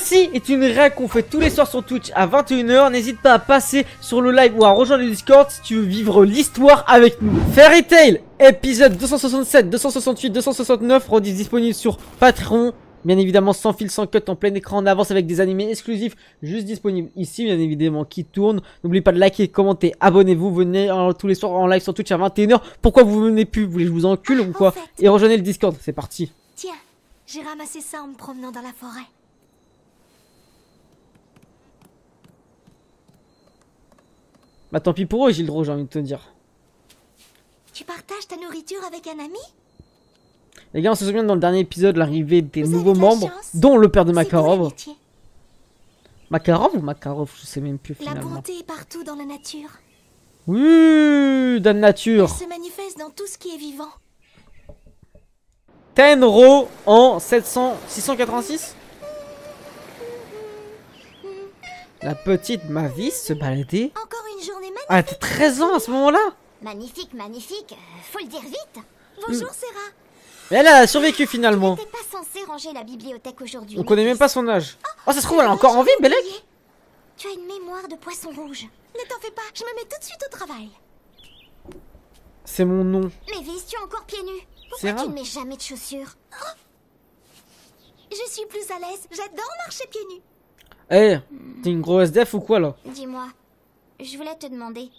Ceci est une règle qu'on fait tous les soirs sur Twitch à 21 h. N'hésite pas à passer sur le live ou à rejoindre le Discord si tu veux vivre l'histoire avec nous. Fairy Tail, épisode 267, 268, 269, rediff disponible sur Patreon. Bien évidemment sans fil, sans cut, en plein écran en avance avec des animés exclusifs juste disponibles ici, bien évidemment, qui tournent. N'oubliez pas de liker, commenter, abonnez-vous, venez tous les soirs en live sur Twitch à 21 h. Pourquoi vous venez plus? Vous voulez que je vous encule ou quoi? Et rejoignez le Discord, c'est parti. Tiens, j'ai ramassé ça en me promenant dans la forêt. Bah tant pis pour eux, Gildro, j'ai envie de te dire. Tu partages ta nourriture avec un ami? Les gars, on se souvient dans le dernier épisode l'arrivée des nouveaux membres, dont le père de Makarov. Makarov ou Makarov, je sais même plus finalement. La bonté est partout dans la nature. Oui, dans la nature. Elle se manifeste dans tout ce qui est vivant. Tenro en 686. La petite Mavis se baladait. Encore une journée magnifique. Ah, t'as 13 ans à ce moment-là. Magnifique, magnifique. Faut le dire vite. Bonjour, Serra. Elle a survécu finalement. Tu n'étais pas censé ranger la bibliothèque aujourd'hui. On connaît même pas son âge. Oh, ça se trouve, elle est encore en vie, Belek. Tu as une mémoire de poisson rouge. Ne t'en fais pas, je me mets tout de suite au travail. C'est mon nom. Mavis, tu es encore pieds nus. Pourquoi tu ne mets jamais de chaussures? Je suis plus à l'aise. J'adore marcher pieds nus. Eh, t'es une grosse SDF ou quoi là? Dis-moi, je voulais te demander,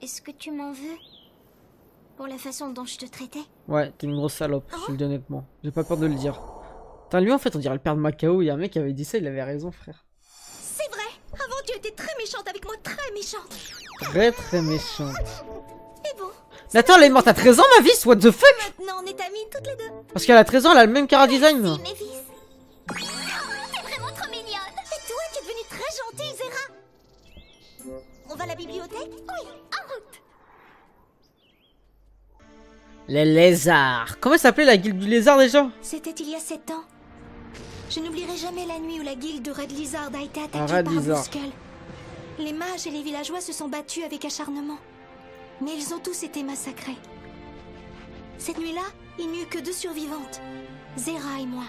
est-ce que tu m'en veux pour la façon dont je te traitais? Ouais, t'es une grosse salope, je te le dis honnêtement. J'ai pas peur de le dire. Putain, lui en fait, on dirait le père de Macao. Il y a un mec qui avait dit ça, il avait raison, frère. C'est vrai, avant tu étais très méchante avec moi, très méchante. Très méchante. Et bon. Mais attends, elle est morte à 13 ans, Mavis, what the fuck? Maintenant on est amies toutes les deux. Parce qu'elle a 13 ans, elle a le même chara-design. Merci, Mavis. T'es vraiment trop mignonne. Et toi, tu es devenue très gentille, Zera. On va à la bibliothèque? Oui, en route. Les lézards. Comment s'appelait la guilde du lézard déjà? C'était il y a 7 ans. Je n'oublierai jamais la nuit où la guilde de Red Lizard a été attaquée Red par Lizard. Buskull. Les mages et les villageois se sont battus avec acharnement. Mais ils ont tous été massacrés. Cette nuit-là, il n'y eut que 2 survivantes. Zera et moi.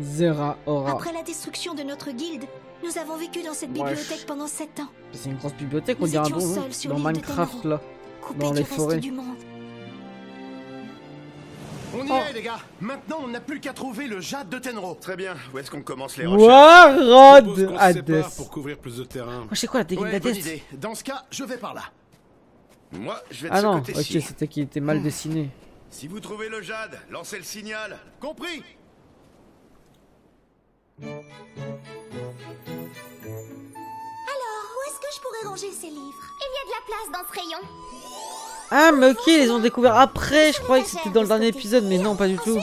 Zera, Aura. Après la destruction de notre guilde, nous avons vécu dans cette bibliothèque pendant 7 ans. C'est une grosse bibliothèque, on Nous dirait un étions donjon seuls sur dans l'île de Minecraft Tenro, là. coupés Dans du les reste forêts. du monde. On y est les gars. Maintenant on n'a plus qu'à trouver le jade de Tenro. Très bien, où est-ce qu'on commence les recherches? Warod Hades. Pour couvrir plus de terrain. Oh, c'est quoi la technique Ouais, bonne d'Hades? idée. Dans ce cas, je vais par là. Moi, je vais de Ah ce non, côté-ci. ok, c'était qu'il était mal dessiné. Si vous trouvez le jade, lancez le signal. Compris. Alors, où est-ce que je pourrais ranger ces livres? Il y a de la place dans ce rayon. Ah mais ok, ils ont découvert après, je croyais que c'était dans le dernier épisode, mais non, pas du tout.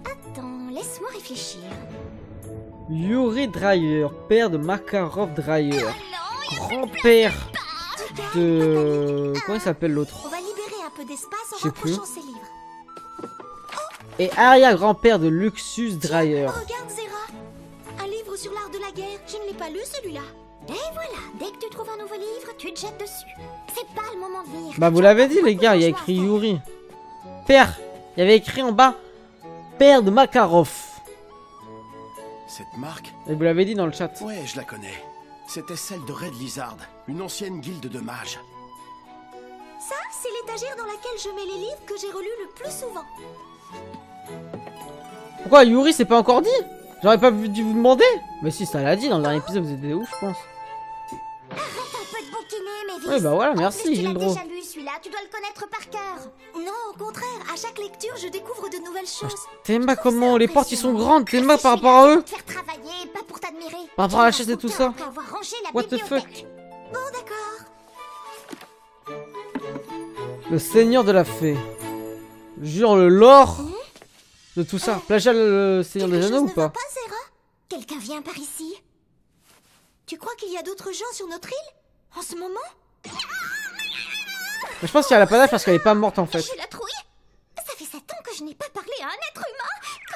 Attends, laisse-moi réfléchir. Yuri Dreyer, père de Makarov Dreyer. Grand-père de... Comment il s'appelle l'autre? On va libérer un peu d'espace Je en sais plus. rapprochant ces livres. Et arrière-grand-père de Luxus Dreyer. Regarde, Zera. Un livre sur l'art de la guerre. Je ne l'ai pas lu, celui-là. Et voilà, dès que tu trouves un nouveau livre, tu te jettes dessus. C'est pas le moment de lire. Bah vous l'avez dit les gars, il y a écrit Yuri. Père, il y avait écrit en bas, père de Makarov. Cette marque? Et vous l'avez dit dans le chat. Ouais, je la connais. C'était celle de Red Lizard, une ancienne guilde de mages. Ça, c'est l'étagère dans laquelle je mets les livres que j'ai relus le plus souvent. Pourquoi Yuri c'est pas encore dit? J'aurais pas dû vous demander. Mais si, ça l'a dit dans le dernier épisode, vous êtes des ouf je pense. Arrête un peu de bouquiner, Mavis. Ouais bah voilà, En merci plus, tu l'as Gildro. déjà lu, celui-là. Tu dois le connaître par cœur. Non, au contraire. À chaque lecture, je découvre de nouvelles choses. T'aimes pas Je trouve comment ça les portes ils sont impressionnant. grandes, t'aimes pas par Je suis rapport à là eux? pour te faire travailler, pas pour t'admirer. Par rapport à la Tu chaise et tout auras ça. aucun après avoir rangé la What the bibliothèque. fuck? Bon, d'accord. Le seigneur de la fée. Jure le lore de tout ça. Plagiat le seigneur des Quelque anneaux chose ou ne va pas? pas, Zera? Quelqu'un vient par ici? Tu crois qu'il y a d'autres gens sur notre île? En ce moment? Je pense qu'elle a pas d'âge parce qu'elle est pas morte en fait. J'ai la trouille. Ça fait 7 ans que je n'ai pas parlé à un être humain.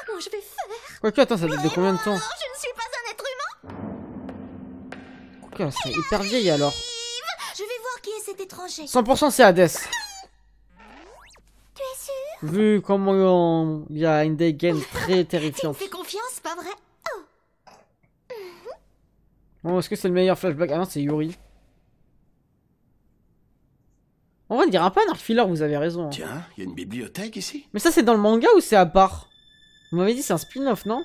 Comment je vais faire? Quoique, attends, ça date de combien de temps? Je ne suis pas un être humain. Quoique, elle serait hyper vieille alors. Je vais voir qui est cet étranger. 100% c'est Hades. Tu es sûr? Vu comment il y a une dégaine très Tu me terrifiante. fais confiance, pas vrai? Oh. Bon, est-ce que c'est le meilleur flashback? Ah non, c'est Yuri. On va dire un peu un arc filler, vous avez raison. Hein. Tiens, il y a une bibliothèque ici. Mais ça, c'est dans le manga ou c'est à part? Vous m'avez dit c'est un spin-off, non?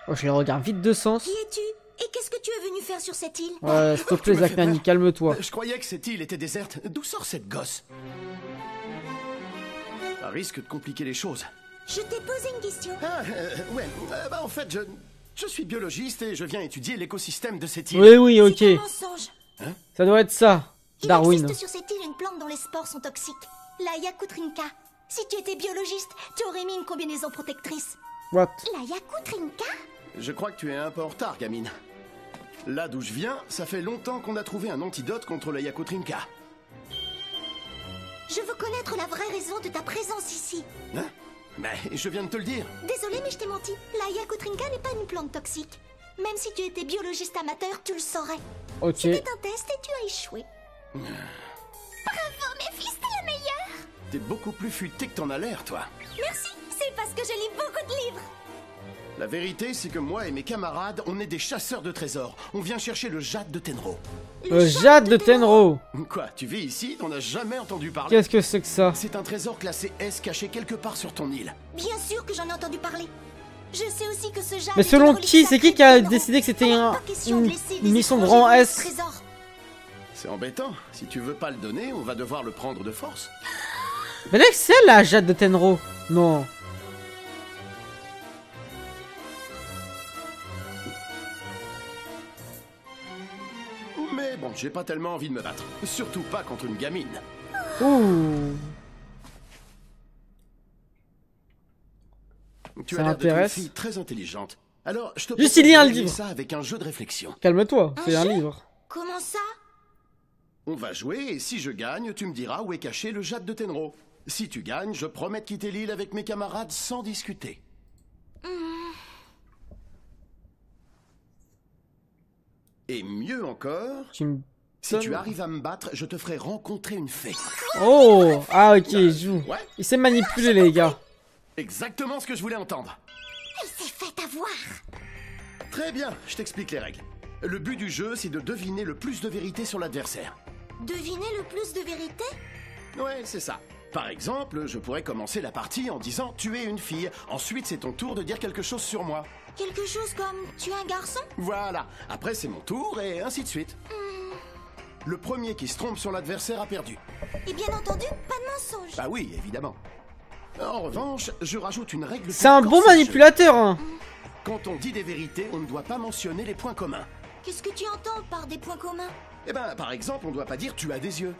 Oh, je les regarde vite de sens. Qui es-tu? Et qu'est-ce que tu es venu faire sur cette île? Ouais, s'il te plaît, Tu me fais Zaknani, peur. calme-toi. Je croyais que cette île était déserte. D'où sort cette gosse? Ça risque de compliquer les choses. Je t'ai posé une question. Ah, ouais. En fait, je suis biologiste et je viens étudier l'écosystème de cette île. Oui, oui, ok. C'est un mensonge. Ça doit être ça. Il Darwin. existe sur cette île une plante dont les spores sont toxiques. La Yakutrinka. Si tu étais biologiste, tu aurais mis une combinaison protectrice. What? La Yakutrinka? Je crois que tu es un peu en retard, gamine. Là d'où je viens, ça fait longtemps qu'on a trouvé un antidote contre la Yakutrinka. Je veux connaître la vraie raison de ta présence ici. Hein? Mais je viens de te le dire. Désolé, mais je t'ai menti. La Yakutrinka n'est pas une plante toxique. Même si tu étais biologiste amateur, tu le saurais. Ok. C'était un test et tu as échoué. Bravo, mes fils, t'es le meilleur. T'es beaucoup plus futé que t'en as l'air, toi. Merci, c'est parce que je lis beaucoup de livres. La vérité, c'est que moi et mes camarades, on est des chasseurs de trésors. On vient chercher le jade de Tenro. Le Jade de Tenro. Quoi, tu vis ici? T'en as jamais entendu parler? Qu'est-ce que c'est que ça? C'est un trésor classé S caché quelque part sur ton île. Bien sûr que j'en ai entendu parler. Je sais aussi que ce jade Mais est selon une relique qui? C'est qui sacrée qui a de Tenro. décidé que c'était Alors, pas question de laisser des une mission étrangers grand voler S? ce trésor. C'est embêtant. Si tu veux pas le donner, on va devoir le prendre de force. Mais là, c'est elle, la Jade de Tenro. Non. Mais bon, j'ai pas tellement envie de me battre. Surtout pas contre une gamine. Ouh. Tu Ça as l'air d'être une m'intéresse. fille très intelligente. Alors, je te Juste, propose il lit de un régler livre. ça avec un jeu de réflexion. Calme-toi, Un c'est un jeu? livre. Comment ça? On va jouer et si je gagne, tu me diras où est caché le jade de Tenro. Si tu gagnes, je promets de quitter l'île avec mes camarades sans discuter. Et mieux encore, Tu me... si tu arrives à me battre, je te ferai rencontrer une fée. Oh. Ah, ok, il joue. Ouais, Il sait manipuler, les gars. exactement ce que je voulais entendre. Elle s'est fait avoir. Très bien, je t'explique les règles. Le but du jeu, c'est de deviner le plus de vérité sur l'adversaire. Deviner le plus de vérité? Ouais, c'est ça. Par exemple, je pourrais commencer la partie en disant « tu es une fille ». Ensuite, c'est ton tour de dire quelque chose sur moi. Quelque chose comme tu es un garçon? Voilà. Après, c'est mon tour et ainsi de suite. Le premier qui se trompe sur l'adversaire a perdu. Et bien entendu, pas de mensonge. Bah oui, évidemment. En revanche, je rajoute une règle... C'est un pour bon corser le jeu. manipulateur, hein. Quand on dit des vérités, on ne doit pas mentionner les points communs. Qu'est-ce que tu entends par des points communs? Eh ben, par exemple, on ne doit pas dire « tu as des yeux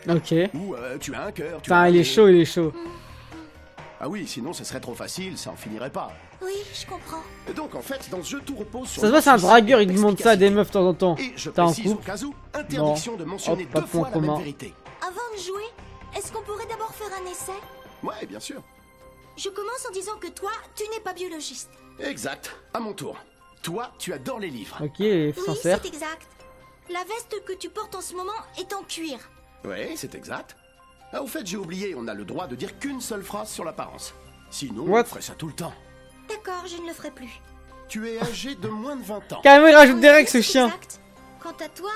Ok. » ou « tu as un cœur ». Putain, il est chaud, il est chaud. Ah oui, sinon ce serait trop facile, ça en finirait pas. Oui, je comprends. Donc en fait, dans ce jeu, tout repose sur... Ça se voit, c'est un dragueur, il demande ça à des meufs de temps en temps. Et je T'as un précise au couple? cas où, interdiction de mentionner Hop, pas deux de point fois la même commun. vérité. Avant de jouer, est-ce qu'on pourrait d'abord faire un essai? Ouais, bien sûr. Je commence en disant que toi, tu n'es pas biologiste. Exact. À mon tour. Toi, tu adores les livres. Ok, Oui, sincère. c'est exact. La veste que tu portes en ce moment est en cuir. Oui, c'est exact. Ah, au fait, j'ai oublié, on a le droit de dire qu'une seule phrase sur l'apparence. Sinon, What? on ferait ça tout le temps. D'accord, je ne le ferai plus. Tu es âgé de moins de 20 ans. Carrément, il rajoute des Oui, règles, ce c'est chien. exact. Quant à toi,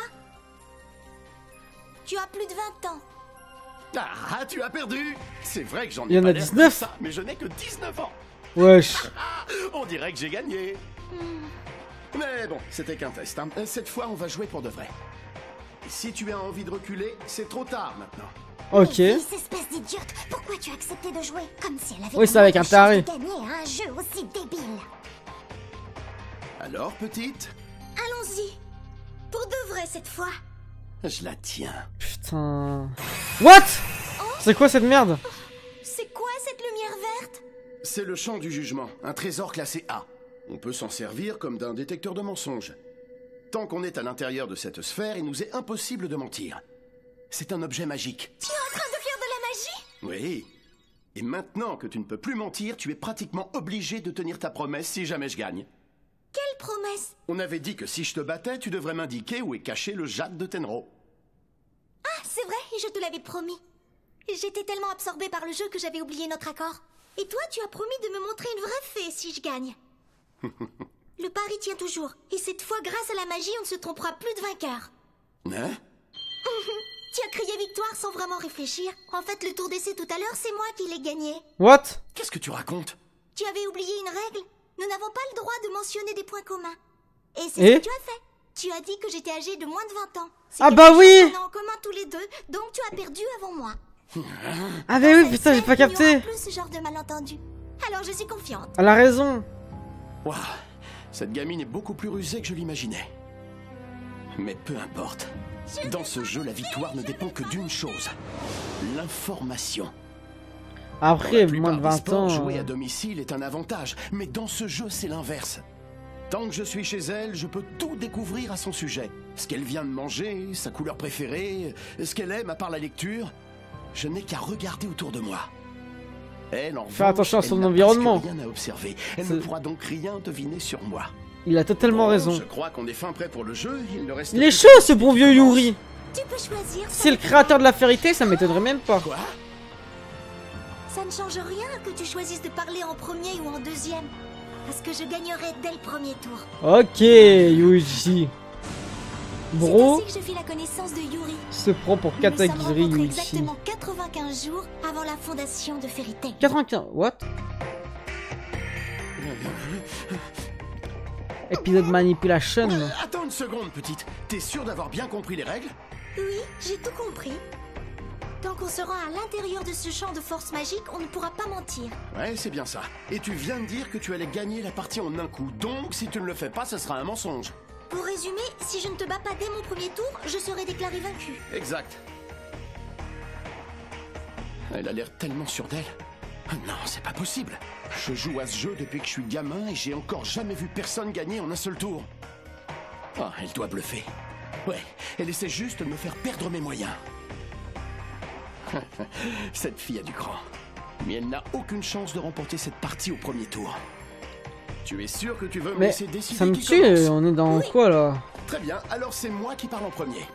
tu as plus de 20 ans. Ah, tu as perdu. C'est vrai que j'en ai Il y en pas a l'air 19. comme ça, mais je n'ai que 19 ans. Wesh. On dirait que j'ai gagné. Mais bon, c'était qu'un test. Hein. Cette fois, on va jouer pour de vrai. Si tu as envie de reculer, c'est trop tard maintenant. Ok. Mais fils, espèce d'idiote, pourquoi tu as accepté de jouer? Comme si elle avait Oui, c'est avec un chance taré. de gagner à un jeu aussi débile. Alors, petite, Allons-y. Pour de vrai cette fois. je la tiens. Putain. What? C'est quoi cette merde? C'est quoi cette lumière verte? C'est le champ du jugement, un trésor classé A. On peut s'en servir comme d'un détecteur de mensonges. Tant qu'on est à l'intérieur de cette sphère, il nous est impossible de mentir. C'est un objet magique. Tu es en train de faire de la magie? Oui. Et maintenant que tu ne peux plus mentir, tu es pratiquement obligé de tenir ta promesse si jamais je gagne. Quelle promesse? On avait dit que si je te battais, tu devrais m'indiquer où est caché le jade de Tenro. Ah, c'est vrai, je te l'avais promis. J'étais tellement absorbée par le jeu que j'avais oublié notre accord. Et toi, tu as promis de me montrer une vraie fée si je gagne. Le pari tient toujours. Et cette fois, grâce à la magie, on ne se trompera plus de vainqueur. Hein? Tu as crié victoire sans vraiment réfléchir. En fait, le tour d'essai tout à l'heure, c'est moi qui l'ai gagné. What? Qu'est-ce que tu racontes? Tu avais oublié une règle. Nous n'avons pas le droit de mentionner des points communs. Et c'est Et ce que tu as fait. Tu as dit que j'étais âgée de moins de 20 ans. C'est Ah quelque bah chose oui! qu'on a en commun tous les deux, donc tu as perdu avant moi. Ah bah oui, putain, j'ai pas Il n'y aura capté. plus ce genre de malentendu. Alors je suis confiante. Elle a raison. Waouh, cette gamine est beaucoup plus rusée que je l'imaginais. Mais peu importe. Dans ce jeu, la victoire ne dépend que d'une chose. L'information. Après, Dans la moins de plupart des 20 sports, ans. jouer à domicile est un avantage, mais dans ce jeu, c'est l'inverse. Tant que je suis chez elle, je peux tout découvrir à son sujet. Ce qu'elle vient de manger, sa couleur préférée, ce qu'elle aime à part la lecture. Je n'ai qu'à regarder autour de moi. Elle, en Faire revanche, attention à elle son n'a environnement. presque rien à observer. Elle C'est- ne pourra donc rien deviner sur moi. Il a totalement Bon, raison. Je crois qu'on est fin prêt pour le jeu. Il ne reste Il est plus chaud que ce tu bon vieux commences. Yuri. Tu peux choisir. C'est le créateur de la vérité, ça m'étonnerait même pas. Quoi? Ça ne change rien que tu choisisses de parler en premier ou en deuxième. Parce que je gagnerai dès le premier tour. Ok, Yuji. Bro C'est ainsi que je fis la connaissance de Yuri. se prend pour Nous nous sommes Katagiri rencontrés Yuji. exactement 95 jours avant la fondation de Fairy Tail. 95, what? Épisode manipulation. Attends une seconde, petite. T'es sûre d'avoir bien compris les règles? Oui, j'ai tout compris. Tant qu'on se rend à l'intérieur de ce champ de force magique, on ne pourra pas mentir. Ouais, c'est bien ça. Et tu viens de dire que tu allais gagner la partie en un coup. Donc, si tu ne le fais pas, ce sera un mensonge. Pour résumer, si je ne te bats pas dès mon premier tour, je serai déclaré vaincu. Exact. Elle a l'air tellement sûre d'elle. Ah non, c'est pas possible. Je joue à ce jeu depuis que je suis gamin et j'ai encore jamais vu personne gagner en un seul tour. Ah, elle doit bluffer. Ouais, elle essaie juste de me faire perdre mes moyens. Cette fille a du cran. Mais elle n'a aucune chance de remporter cette partie au premier tour. Tu es sûr que tu veux me Mais laisser décider ça me qui tue, commence? on est dans quoi là? Très bien, alors c'est moi qui parle en premier.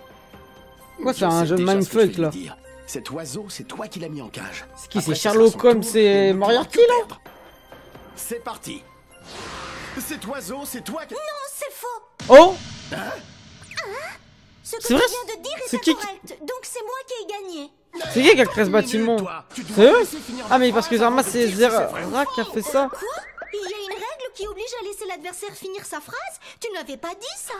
Quoi, c'est Je un sais jeu de déjà ce que je mindfuck vais là? lui dire. Cet oiseau, c'est toi qui l'as mis en cage. C'est qui, Après, c'est ce sera Sherlock son Holmes, tour c'est et il ne pourra Moriarty, que là? perdre. C'est parti. Cet oiseau, c'est toi qui... Non, c'est faux. Oh! Ce que C'est tu vrai, viens de dire c'est est qui incorrect. Donc c'est moi qui ai gagné. C'est qui a créé ce bâtiment? C'est eux? Ah mais parce que Zarma c'est Zera qui a fait ça. Quoi? Il y a une règle qui oblige à laisser l'adversaire finir sa phrase? Tu ne l'avais pas dit ça.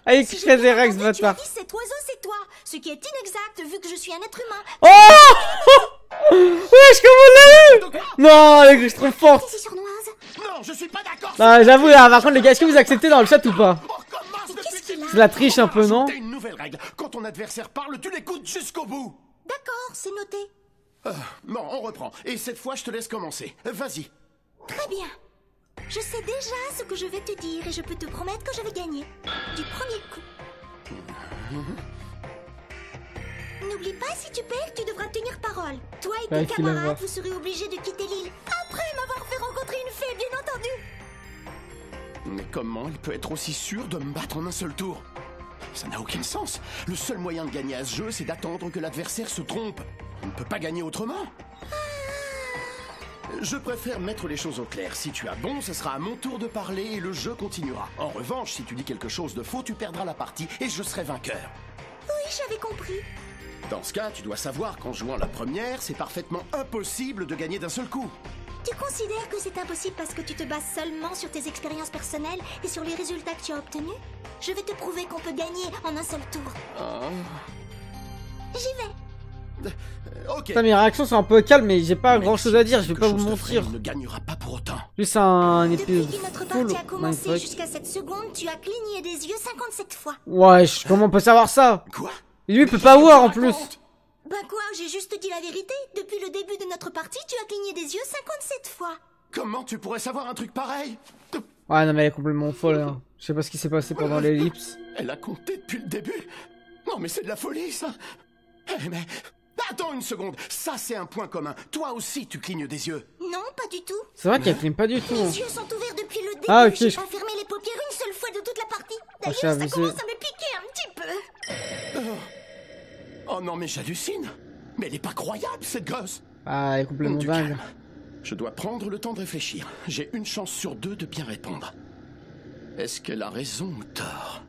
Ah il Si crée j'ai des bien règles ce entendu, tu as bâtard. dit cet oiseau c'est toi. Ce qui est inexact vu que je suis un être humain. Oh! Wesh comment on l'a eu? Non elle est trop forte. C'est sournoise. Non, je suis pas d'accord. Non j'avoue là par contre les gars est-ce que vous acceptez dans le chat ou pas? On recommence Mais depuis qu'est-ce qu'il a? C'est la triche un peu non? T'as une nouvelle règle. Quand ton adversaire parle, tu l'écoutes jusqu'au bout. D'accord, c'est noté. Non, on reprend. Et cette fois, je te laisse commencer. Vas-y. Très bien. Je sais déjà ce que je vais te dire et je peux te promettre que je vais gagner. Du premier coup. N'oublie pas, si tu perds, tu devras tenir parole. Toi et Ouais, tes qu'il la camarades, voit. vous serez obligés de quitter l'île. Après m'avoir fait rencontrer une fée, bien entendu. Mais comment il peut être aussi sûr de me battre en un seul tour? Ça n'a aucun sens. Le seul moyen de gagner à ce jeu, c'est d'attendre que l'adversaire se trompe. On ne peut pas gagner autrement. Je préfère mettre les choses au clair. Si tu as bon, ce sera à mon tour de parler et le jeu continuera. En revanche, si tu dis quelque chose de faux, tu perdras la partie et je serai vainqueur. Oui, j'avais compris. Dans ce cas, tu dois savoir qu'en jouant la première, c'est parfaitement impossible de gagner d'un seul coup. Tu considères que c'est impossible parce que tu te bases seulement sur tes expériences personnelles et sur les résultats que tu as obtenus? Je vais te prouver qu'on peut gagner en un seul tour. J'y vais. Ok. Putain, mes réactions sont un peu calmes mais j'ai pas Mais grand chose si à dire, je vais quelque pas vous chose de mentir. vrai, il ne gagnera pas pour autant. Juste un Depuis épisode que notre full partie a commencé mindfuck. jusqu'à cette seconde, tu as cligné des yeux 57 fois. Wesh comment on peut savoir ça? Quoi? Et lui il peut pas voir en plus. Ben quoi, j'ai juste dit la vérité. Depuis le début de notre partie, tu as cligné des yeux 57 fois. Comment tu pourrais savoir un truc pareil? Ouais non mais elle est complètement folle hein. Je sais pas ce qui s'est passé pendant l'ellipse. Elle a compté depuis le début. Non mais c'est de la folie ça. Eh, mais attends une seconde. Ça c'est un point commun. Toi aussi tu clignes des yeux. Non, pas du tout. C'est vrai qu'elle cligne pas du tout. hein. Mes yeux sont ouverts depuis le début. Ah, ok, J'ai je- pas fermé les paupières une seule fois de toute la partie. Ah, je D'ailleurs, suis ça abusé. commence à me piquer un petit peu. Oh non mais j'hallucine. Mais elle est pas croyable cette gosse. Ah elle est complètement Du dingue. calme. Je dois prendre le temps de réfléchir. J'ai une chance sur 2 de bien répondre. Est-ce qu'elle a raison ou tort?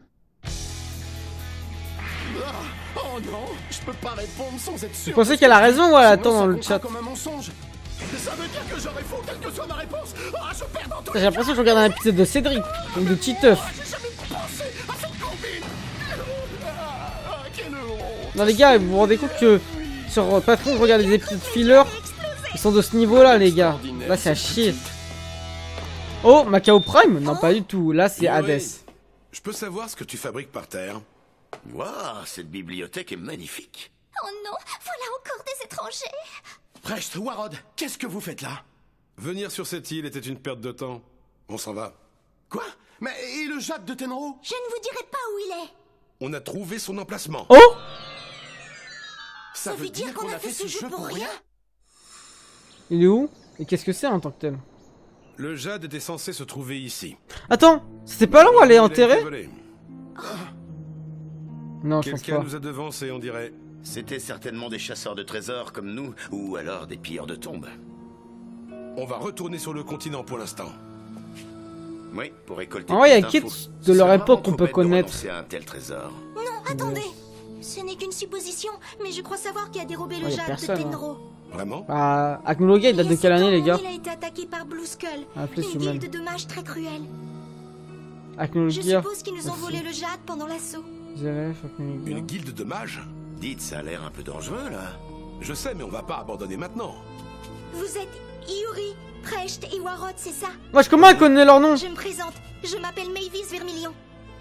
Ah, oh non, je peux pas répondre sans être sûr. Vous pensez qu'elle a raison ou elle attend Sinon, dans ça le comptera chat? comme un mensonge. Ça veut dire que j'aurais faux, quelle que soit ma réponse. Ah, je perds dans tous J'ai les l'impression que je regarde un épisode de Cédric ou de Titeuf. J'ai jamais pensé à cette combine. Quelle honte. Non les gars, vous vous rendez compte que sur Patreon, je regarde des épisodes fillers. Ils sont de ce niveau-là, les gars. Là, c'est à chier. Oh, Macao Prime? Non, pas du tout. Là, c'est Hades. Je peux savoir ce que tu fabriques par terre? Waouh, cette bibliothèque est magnifique. Oh non, voilà encore des étrangers. Precht, Warod, qu'est-ce que vous faites là? Venir sur cette île était une perte de temps. On s'en va. Quoi? Mais et le Jade de Tenro? Je ne vous dirai pas où il est. On a trouvé son emplacement. Oh! Ça veut dire qu'on a fait ce jeu pour rien? Il est où? Et qu'est-ce que c'est en tant que tel? Le jade était censé se trouver ici. Attends, c'était pas là où elle est Il a été enterrée? volé. Non, je pense Quelqu'un pas. nous a devancés, on dirait. C'était certainement des chasseurs de trésors comme nous, ou alors des pilleurs de tombes. On va retourner sur le continent pour l'instant. Oui, pour récolter. En vrai, il y a plus qui d'infos. de leur C'est époque vraiment qu'on trop peut bête de connaître? renoncer à un tel trésor. Non, attendez. Ce n'est qu'une supposition, mais je crois savoir qui a dérobé le Ouais, y a jade personne, de hein. Tenro. Vraiment? Ah, Aknologia, il date de quelle année, les gars? Il a été attaqué par Blue Skull, Appelez une Suman. guilde de mages très cruelle. Je Aknologia. suppose qu'ils nous ont aussi. volé le jade pendant l'assaut. Zelef, Aknologia. Une guilde de mages? Dites, ça a l'air un peu dangereux là. Je sais, mais on va pas abandonner maintenant. Vous êtes Iuri, Precht et Warod, c'est ça? Wesh, comment elle connaît leur nom? Je me présente, je m'appelle Mavis Vermilion.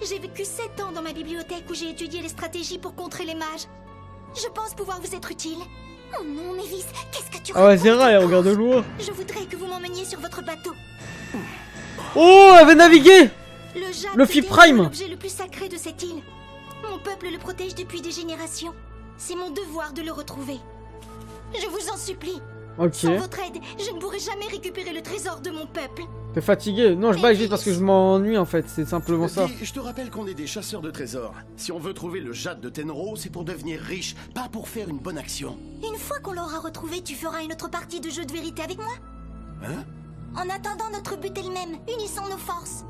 J'ai vécu 7 ans dans ma bibliothèque où j'ai étudié les stratégies pour contrer les mages. Je pense pouvoir vous être utile. Oh non, Mavis, qu'est-ce que tu Ah ouais, racontes Zera, elle encore? regarde de loin. Je voudrais que vous m'emmeniez sur votre bateau. Oh, elle veut naviguer! Le jade Luffy de Tenro Prime. est l'objet le plus sacré de cette île. Mon peuple le protège depuis des générations. C'est mon devoir de le retrouver. Je vous en supplie. Ok. Sans votre aide, je ne pourrai jamais récupérer le trésor de mon peuple. T'es fatigué? Non, je bats juste parce que je m'ennuie en fait, c'est simplement ça. Dis, je te rappelle qu'on est des chasseurs de trésors. Si on veut trouver le Jade de Tenro, c'est pour devenir riche, pas pour faire une bonne action. Une fois qu'on l'aura retrouvé, tu feras une autre partie de jeu de vérité avec moi? Hein? En attendant, notre but est le même. Unissons nos forces.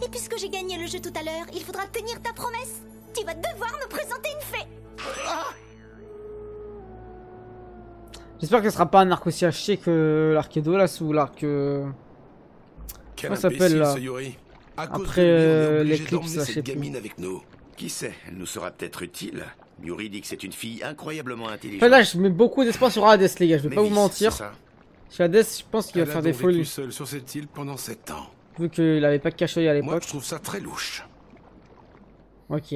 Et puisque j'ai gagné le jeu tout à l'heure, il faudra tenir ta promesse. Tu vas devoir me présenter une fée. J'espère que ce sera pas un arc aussi haché que l'arc Edolas ou l'arc... Quel Comment ça s'appelle, imbécile, là ce Yuri. À cause Après, de lui, on est obligé l'éclipse, d'emmener là, je sais cette plus. gamine avec nous. Qui sait, elle nous sera peut-être utile. Yuri dit que c'est une fille incroyablement intelligente. Enfin, là, je mets beaucoup d'espoir sur Hades, les gars, je vais pas vous Mavis, mentir. c'est ça. Chez Hades, je pense qu'il va Elle a faire des donc vécu folies. seule sur cette île pendant 7 ans. Vu qu'il avait pas de cache-œil à Moi, l'époque. je trouve ça très louche. Ok.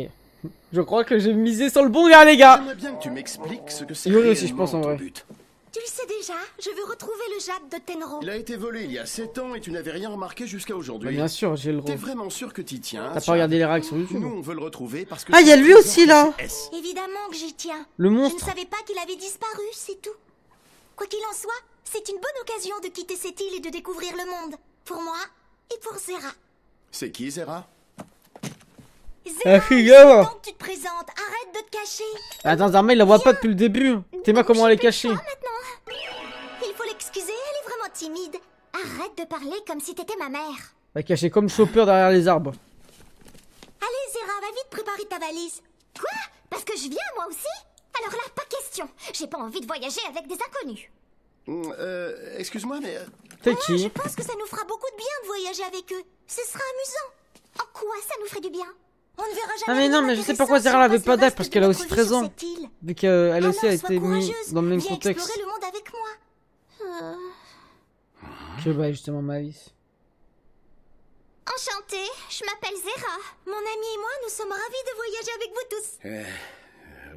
Je crois que j'ai misé sur le bon gars, les gars. J'aimerais bien que tu m'expliques ce que c'est Yuri aussi, je réellement pense, en ton vrai. but. Tu le sais déjà, je veux retrouver le jade de Tenro. Il a été volé il y a 7 ans et tu n'avais rien remarqué jusqu'à Bah, aujourd'hui. bien sûr, j'ai le T'es droit. vraiment sûr que t'y tiens? T'as pas regardé les réactions YouTube? Nous, on veut le retrouver parce que... Ah, il y a lui aussi, là. S. Évidemment que j'y tiens. Le Je ne monstre. savais pas qu'il avait disparu, c'est tout. Quoi qu'il en soit, c'est une bonne occasion de quitter cette île et de découvrir le monde. Pour moi et pour Zera. C'est qui, Zera? Zera, fille, il là. faut donc que tu te présentes. Arrête de te cacher. Attends, Zarma, il la voit pas depuis le début. Théma, comment elle est cachée? Maintenant. Il faut l'excuser, elle est vraiment timide. Arrête de parler comme si t'étais ma mère. Elle est cachée comme Chopper derrière les arbres. Allez, Zera, va vite préparer ta valise. Quoi? Parce que je viens, moi aussi? Alors là, pas question. J'ai pas envie de voyager avec des inconnus. Excuse-moi, mais... T'es Moi, je qui? pense que ça nous fera beaucoup de bien de voyager avec eux. Ce sera amusant. En quoi ça nous ferait du bien? On ne verra jamais. Ah mais rien non, mais je sais d'intéressant pourquoi si Zera on avait passe pas le d'âge, reste parce de qu'elle a notre aussi vie 13 sur ans. cette île. Vu qu'elle Alors, aussi a sois été mise courageuse. dans le même Viens contexte explorer le monde avec moi. que bah justement Mavis. Enchantée, je m'appelle Zera. Mon ami et moi, nous sommes ravis de voyager avec vous tous.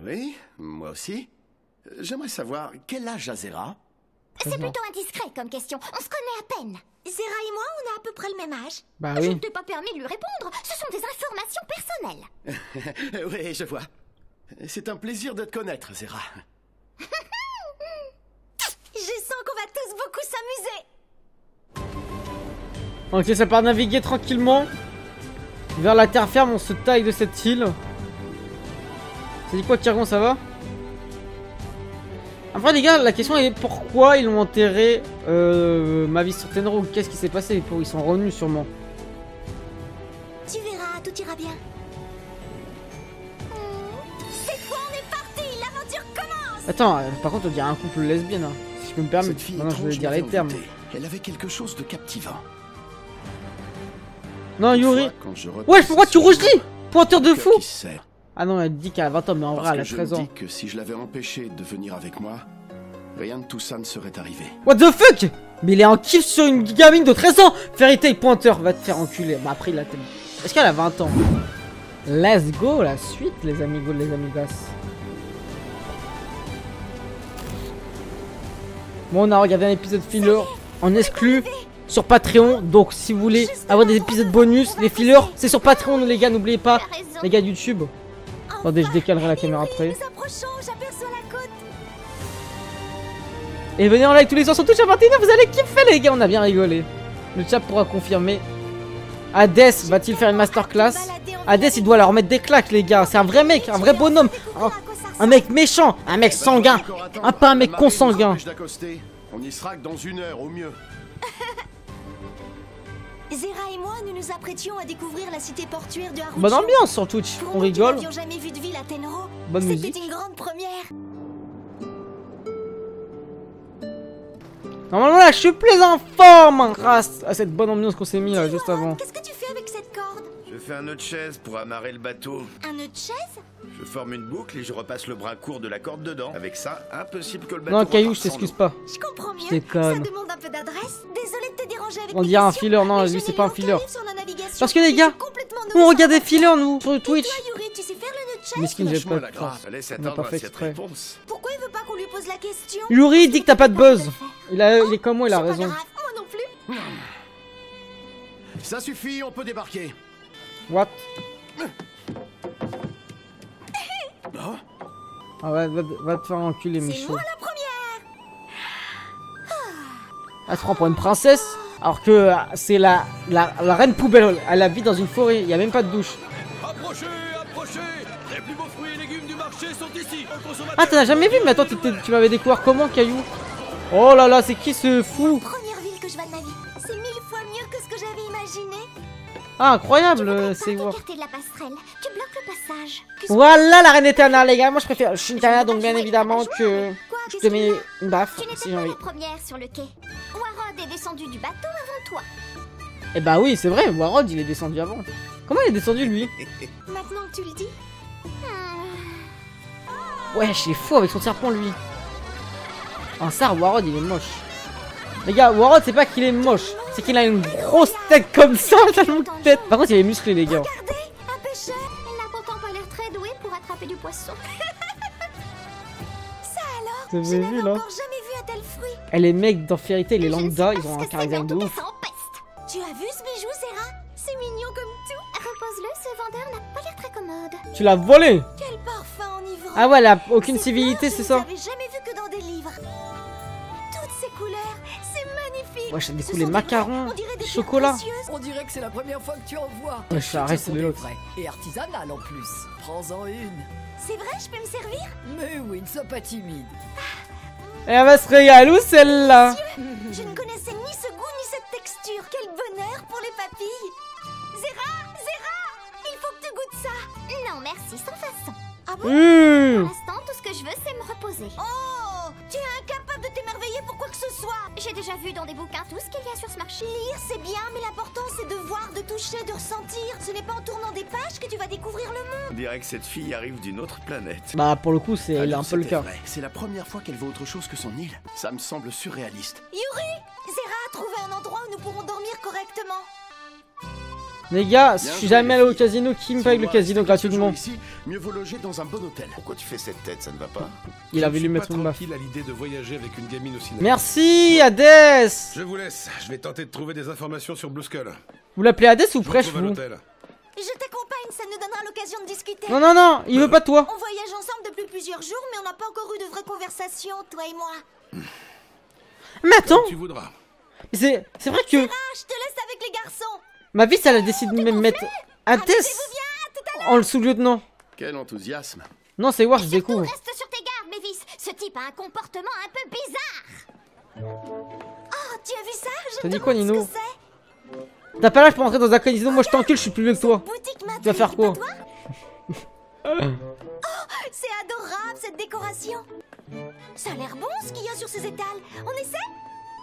Oui, moi aussi. J'aimerais savoir, quel âge a Zera? C'est plutôt indiscret comme question. On se connaît à peine. Zera et moi, on a à peu près le même âge. Bah Je oui. ne t'ai pas permis de lui répondre. Ce sont des informations personnelles. Oui, je vois. C'est un plaisir de te connaître, Zera. Je sens qu'on va tous beaucoup s'amuser. Ok, ça part naviguer tranquillement vers la terre ferme. On se taille de cette île. Ça dit quoi, Kirgon, ça va? Enfin les gars, la question est pourquoi ils l'ont enterré Mavis sur Tenro? Qu'est-ce qui s'est passé? Ils sont revenus sûrement. Tu verras, tout ira bien. Cette fois, on est parti. L'aventure commence. Attends, par contre on dirait un couple lesbien hein. Si je peux me permettre. Cette fille Maintenant je vais étrange dire les m'avait termes. envoûté. Elle avait quelque chose de captivant. Non Yuri. Toutefois, quand je repense Ouais, pourquoi à tu ce rougis? jour, Pointeur de le fou. cœur qui serre. Ah non, elle dit qu'elle a 20 ans, mais en vrai Parce elle a que je 13 me ans. dis que si je l'avais empêché de venir avec moi, rien de tout ça ne serait arrivé. What the fuck? Mais il est en kiff sur une gamine de 13 ans. Fairy Tail pointeur, va te faire enculer. Bah après il a tellement... Est-ce qu'elle a 20 ans? Let's go, la suite les amigos, les amigas. Bon, on a regardé un épisode filler en exclu sur Patreon. Donc si vous voulez avoir des épisodes bonus, les fillers, c'est sur Patreon les gars, n'oubliez pas. Tu as raison. Les gars de YouTube. Attendez, je décalerai la caméra après. Nous approchons, j'aperçois la côte. Et venez en live tous les soirs sur Twitch à 21h, vous allez kiffer les gars, on a bien rigolé. Le chat pourra confirmer. Hades va-t-il faire une masterclass? Hades il doit leur mettre des claques les gars, c'est un vrai mec, un vrai bonhomme. Un mec méchant, un mec sanguin, pas un mec consanguin. On y sera que dans 1 heure au mieux. Zera et moi, nous nous apprêtions à découvrir la cité portuaire de Harucho. Bonne ambiance sur Twitch, Pour on nous rigole. qui n'avions jamais vu de ville à Tenro, Bonne c'était musique. une grande première. Normalement là je suis plus en forme grâce à cette bonne ambiance qu'on s'est mis là juste avant. Qu'est-ce que tu fais avec cette corde? Je fais un nœud de chaise pour amarrer le bateau. Un nœud de chaise? Je forme une boucle et je repasse le bras court de la corde dedans. Avec ça, impossible que le bateau Non Caillou, reparte je sans t'excuse l'eau. pas. Je comprends mieux. Je déconne. Ça demande un peu d'adresse. Désolé de te déranger avec On mes dirait un questions, filler, non, mais lui, je c'est n'ai pas un lu aucun filler. livre sur la navigation Parce que les et gars, je suis complètement on novice regarde en des fillers nous sur Twitch. Toi, Yuri, tu sais faire le nœud de chaise? Miskin, j'ai Lâche-moi pas la de grâce. Fallait On n'a s'attendre pas à fait cette exprès. réponse. Pourquoi il veut pas qu'on lui pose la question? Yuri il dit que t'as pas de buzz. Je peux pas le Il est comme moi, il a faire. C'est raison. pas grave, moi non plus. Ça suffit, on peut débarquer. What? Oh, Ah ouais, va te faire enculer C'est Michaud. moi la première. Elle se prend pour une princesse alors que c'est la reine poubelle. Elle habite dans une forêt, il y a même pas de douche. Approchez, approchez. Les plus beaux fruits et légumes du marché sont ici. Aux consommateurs. Ah t'en as jamais vu? Mais attends, tu m'avais découvert comment Caillou? Oh là là, c'est qui ce fou? Première ville que je vois de ma vie. C'est 1000 fois mieux que ce que j'avais imaginé. Ah incroyable, Par c'est voir. l'écarté de la passerelle, tu bloques le passage. Puis Voilà la reine éternelle les gars, moi je préfère Shinigami donc bien évidemment que quoi, je te qu'est-ce mets qu'il y a? une baffe Tu si n'étais j'ai pas envie. la première sur le quai. Warod est descendu du bateau avant toi. Eh bah oui c'est vrai, Warod il est descendu avant. Comment il est descendu lui? Maintenant que tu le dis. Wesh il est fou avec son serpent lui. Un sar Warod il est moche. Les gars, Warod c'est pas qu'il est moche, c'est qu'il a une grosse tête comme ça, tellement de tête. Par contre il est musclé les gars. Regardez, un pêcheur. Il n'a pourtant pas l'air très doué pour attraper du poisson. Ça alors, Vous je avez n'avais vu là? encore jamais vu un tel fruit. Et les mecs dans Fairy Tail, les Je ne sais lambda, pas ils ce ont un que c'est, charisme mais en de tout cas, ouf. ça empeste. Tu as vu ce bijou, Zera? C'est mignon comme tout. Repose-le, ce vendeur n'a pas l'air très commode. Tu l'as volé? Quel parfum enivrant. Ah ouais, elle a aucune Ces civilité, fleurs, c'est je ça? ne les avais jamais vues que dans des livres. Toutes ces couleurs, c'est magnifique. Wesh, elle Ce découle les sont des macarons, vrais, on dirait des pierres chocolat. précieuses. On dirait que c'est la première fois que tu en vois. Wesh, arrête, c'est Elles de sont l'autre. vraies et artisanales en plus. Prends-en une. C'est vrai, je peux me servir? Mais oui, ne sois pas timide. Et elle va se régaler où celle-là? Je ne connaissais ni ce goût ni cette texture. Quel bonheur pour les papilles. Zera, il faut que tu goûtes ça. Non, merci, sans façon. Ah bon? Pour l'instant, tout ce que je veux, c'est me reposer. Oh, tu es incapable de t'émerveiller pour quoi que ce soit. J'ai déjà vu dans des bouquins tout ce qu'il y a sur ce marché. Lire, c'est bien, mais l'important, c'est de voir, de toucher, de ressentir. Ce n'est pas en tournant des pages que tu vas découvrir le monde. On dirait que cette fille arrive d'une autre planète. Bah pour le coup, c'est alors un peu le c'était cas. vrai. C'est la première fois qu'elle voit autre chose que son île. Ça me semble surréaliste. Yuri, Zera a trouvé un endroit où nous pourrons dormir correctement. Les gars, Bien si je suis joué, jamais allé les au casino, qui me paye le Si on casino doit rester quelques gratuitement? jours Ici, mieux vaut loger dans un bon hôtel. Pourquoi tu fais cette tête, ça ne va pas? Il avait lui mettre une baffe. tranquille à l'idée de voyager avec une gamine aussi. Merci Hades. Je vous laisse. Je vais tenter de trouver des informations sur Blue Skull. Vous l'appelez Hades ou Je vous Fresh retrouve à vous? l'hôtel. Je t'accompagne, ça nous donnera l'occasion de discuter. Non, non, non, il veut pas de toi. On voyage ensemble depuis plusieurs jours, mais on n'a pas encore eu de vraies conversations, toi et moi. Mais attends, Tu voudras. c'est vrai que Ah, je te laisse avec les garçons. ma vie, elle a décidé de me mettre Hades Amusez-vous bien, à tout à l'heure. en le sous-lieutenant. Quel enthousiasme. Non, c'est War, je Surtout, découvre. reste sur tes gardes, Mévis. Ce type a un comportement un peu bizarre. Oh, tu as vu ça? T'as dit quoi, Nino? T'as pas l'âge pour entrer dans un casino, moi je t'encule, je suis plus vieux que toi. Tu vas faire quoi? Oh, c'est adorable cette décoration. Ça a l'air bon ce qu'il y a sur ces étals. On essaie?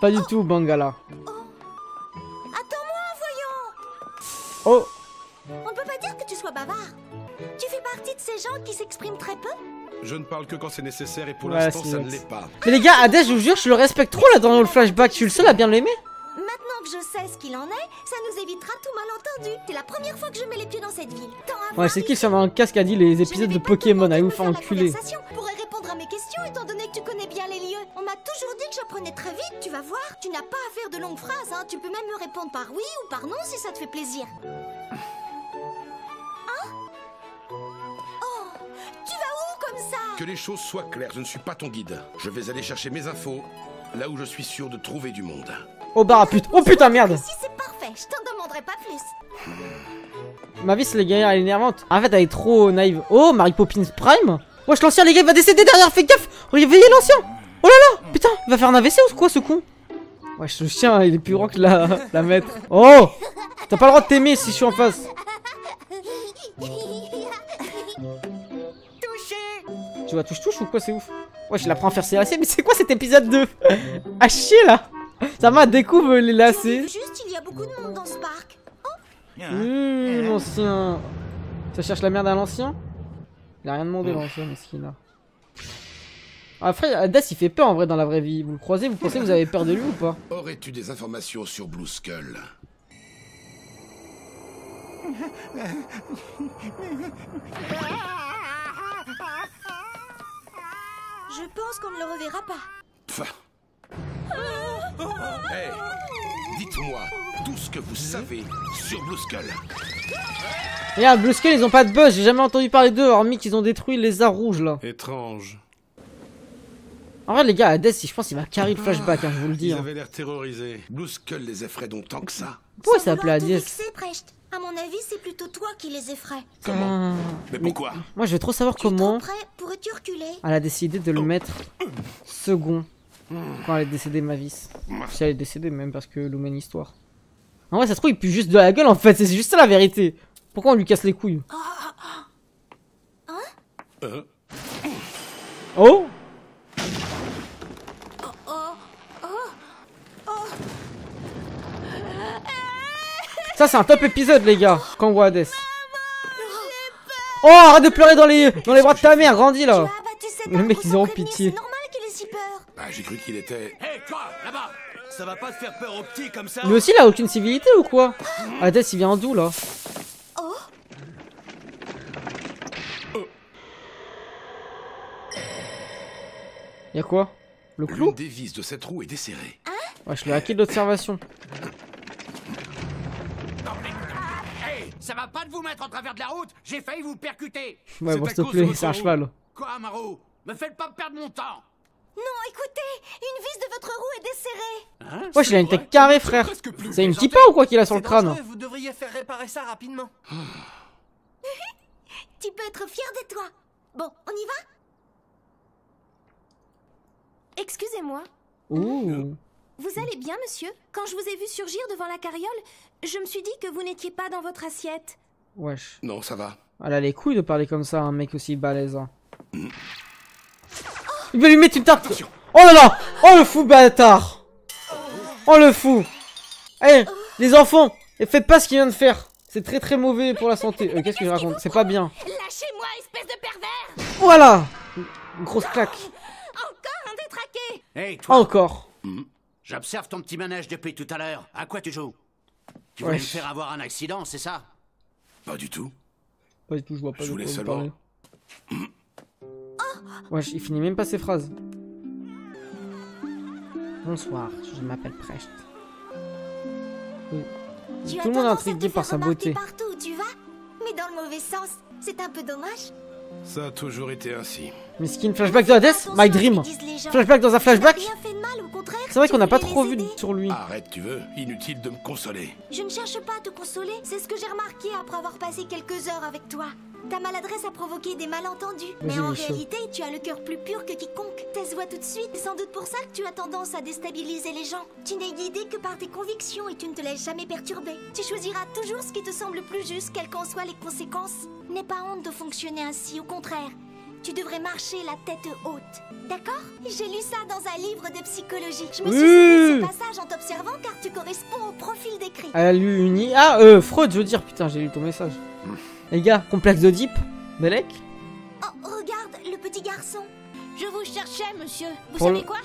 Pas du tout, Bangala. Attends-moi, voyons. Oh. On ne peut pas dire que tu sois bavard. Tu fais partie de ces gens qui s'expriment très peu. Je ne parle que quand c'est nécessaire et pour Ouais, l'instant c'est ça vrai. ne l'est pas. Mais les gars, Hades, je vous jure, je le respecte trop là dans le flashback. Je suis le seul à bien l'aimer. Maintenant que je sais ce qu'il en est, ça nous évitera tout malentendu. C'est la première fois que je mets les pieds dans cette ville. Tant à Ouais, voir c'est qui ici. sur un casque a dit les épisodes de Pokémon, allez vous faire enculer. On pourrait répondre à mes questions étant donné que tu connais bien les lieux. On m'a toujours dit que j'apprenais très vite, tu vas voir. Tu n'as pas à faire de longues phrases, hein. Tu peux même me répondre par oui ou par non si ça te fait plaisir. Hein? Oh, tu vas où comme ça? Que les choses soient claires, je ne suis pas ton guide. Je vais aller chercher mes infos là où je suis sûr de trouver du monde. Oh bar à pute. Oh putain, merde. Si c'est parfait, je t'en demanderai pas plus. Ma vie, c'est les guerrières, elle est énervante. En fait, elle est trop naïve. Oh, Mary Poppins Prime. Wesh, l'ancien, les gars, il va décéder derrière, fais gaffe. Réveillez l'ancien. Oh là là, putain, il va faire un AVC ou quoi, ce con? Wesh, le chien, il est plus grand que la maître. Oh, t'as pas le droit de t'aimer si je suis en face. Tu vois, touche-touche ou quoi, c'est ouf. Wesh, il apprend à faire ses lacets, mais c'est quoi cet épisode 2? À chier, là. Ça m'a découvre les lacets. Juste, il y a beaucoup de monde dans ce parc. L'ancien. Ça cherche la merde à l'ancien? Il a rien demandé, l'ancien, mais ce qu'il a. Après, Hades il fait peur en vrai dans la vraie vie. Vous le croisez, vous pensez que vous avez peur de lui ou pas? Aurais-tu des informations sur Blue Skull? Je pense qu'on ne le reverra pas. Pfff. Hey, dites-moi tout ce que vous savez sur Blue Skull. Regarde, Blue Skull, ils ont pas de buzz, j'ai jamais entendu parler d'eux, hormis qu'ils ont détruit les lézard rouge là. Étrange. En vrai, les gars, Hades, je pense qu'il va carry le flashback, hein, je vous le dis. Ils Hein. avaient l'air terrorisés. Blue Skull les effraie donc tant que ça. Pourquoi il s'appelait Sans vouloir Hades? te vexer, Precht. À mon avis, c'est plutôt toi qui les effraie. Comment? Mais pourquoi? Moi, je veux trop savoir Tu es trop comment près, pourrais-tu reculer? elle a décidé de le mettre second quand elle est décédée, Mavis. Si elle est décédée, même parce que Lumen Histoire. En vrai, ça se trouve, il pue juste de la gueule en fait, c'est juste ça la vérité. Pourquoi on lui casse les couilles? Oh! Ça, c'est un top épisode, les gars, quand on voit Hades. Oh, arrête de pleurer dans les bras de ta mère, grandis là! Tu as abattu cet Le arbre mec, ils sans ont prévenir, pitié. C'est normal qu'il ait si peur. Bah, j'ai cru qu'il était... Hé, toi, là-bas! Ça va pas te faire peur aux petits comme ça? Lui aussi, il a aucune civilité ou quoi? Hades, il vient d'où là? Oh, Y'a quoi? Le clou? L'une des vis de cette roue est desserrée. Ouais, je l'ai hacké de l'observation. Hé, ça va pas de vous mettre en travers de la route! J'ai failli vous percuter! Ouais, C'est bon, à s'il te cause de plaît, votre c'est un roue. cheval. Quoi, Maro? Me faites pas perdre mon temps! non, écoutez, une vis de votre roue est desserrée. Wesh, il a une tête carrée, frère. C'est une kippa ou quoi qu'il a sur le crâne? Vous devriez faire réparer ça rapidement. Tu peux être fier de toi. Bon, on y va? Excusez-moi, Ouh. vous allez bien, monsieur? Quand je vous ai vu surgir devant la carriole, je me suis dit que vous n'étiez pas dans votre assiette. Wesh. Non, ça va. Elle a les couilles de parler comme ça à un mec aussi balèze. Hein. Il va lui mettre une tarte. Oh là là. Oh le fou bâtard. Oh le fou. Eh, les enfants, faites pas ce qu'il vient de faire. C'est très très mauvais pour la santé. Qu'est-ce que je raconte? C'est pas bien. Lâchez-moi, espèce de pervers! Voilà. Une grosse claque. Encore un détraqué! Hé, toi! Encore. J'observe ton petit manège depuis tout à l'heure. À quoi tu joues? Tu voulais me Wesh. faire avoir un accident, c'est ça? Pas du tout. Pas du tout, je vois pas Je de voulais quoi vous seulement- parlez. Wesh, il finit même pas ses phrases. Bonsoir, je m'appelle Precht. Oui. Tu as Tout le monde est tendance à te intrigué par faire sa remarquer beauté. partout où tu vas, mais dans le mauvais sens. C'est un peu dommage. Ça a toujours été ainsi. Miskin, flashback de Hades, Attention My à ce Dream. que disent les gens. Flashback dans un flashback. Tu n'as rien fait de mal, au contraire. C'est vrai tu qu'on n'a pas voulais trop les vu aider. sur lui. Arrête, tu veux? Inutile de me consoler. Je ne cherche pas à te consoler, c'est ce que j'ai remarqué après avoir passé quelques heures avec toi. Ta maladresse a provoqué des malentendus. Mais Mais j'ai en vu ça. réalité, tu as le cœur plus pur que quiconque. Ça se voit tout de suite. C'est sans doute pour ça que tu as tendance à déstabiliser les gens. Tu n'es guidé que par tes convictions et tu ne te laisses jamais perturber. Tu choisiras toujours ce qui te semble plus juste, quelles qu'en soient les conséquences. N'aie pas honte de fonctionner ainsi, au contraire. Tu devrais marcher la tête haute. D'accord? J'ai lu ça dans un livre de psychologie. Je me suis souvenu de ce passage en t'observant car tu corresponds au profil décrit. Elle a lu une I. Ah, Freud, je veux dire. Putain, j'ai lu ton message. Les gars, complexe d'Oedipe. Belek. Oh, regarde, le petit garçon. Je vous cherchais, monsieur. Vous Pour savez quoi?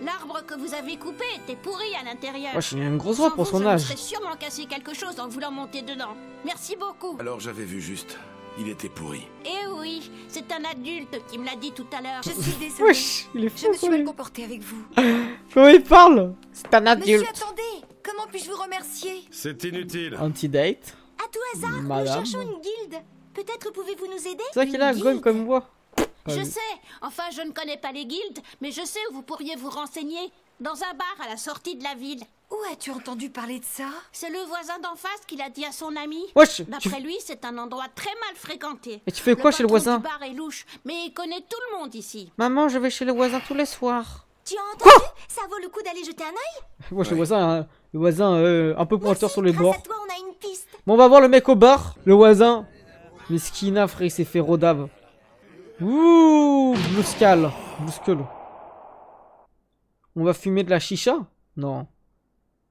L'arbre que vous avez coupé était pourri à l'intérieur. Wesh, il a une grosse voix pour son Je âge. me serais sûrement cassé quelque chose en voulant monter dedans. Merci beaucoup. Alors j'avais vu juste. Il était pourri. Eh oui, c'est un adulte qui me l'a dit tout à l'heure. Je suis désolée. Wesh, il est Je fou. me suis mal comportée avec vous. Comment il parle? C'est un Monsieur, adulte. attendez. Comment puis-je vous remercier? C'est inutile. Anti-date. À tout hasard, Madame. nous cherchons une guilde. Peut-être pouvez-vous nous aider? C'est vrai qu'il a un gomme comme voix. Je sais, enfin je ne connais pas les guildes, mais je sais où vous pourriez vous renseigner. Dans un bar à la sortie de la ville. Où as-tu entendu parler de ça? C'est le voisin d'en face qui l'a dit à son ami. Wesh, D'après lui, c'est un endroit très mal fréquenté. Et tu fais quoi chez le patron voisin? du bar est louche, mais il connaît tout le monde ici. Maman, je vais chez le voisin tous les soirs. Tu as entendu? Ça vaut le coup d'aller jeter un œil? Wesh, le voisin un peu pointeur sur les Grâce bords. à toi, on a une piste. Bon, on va voir le mec au bar. Le voisin. Mesquina, frère, il s'est fait rodave. Ouh, Bluescal. On va fumer de la chicha? Non.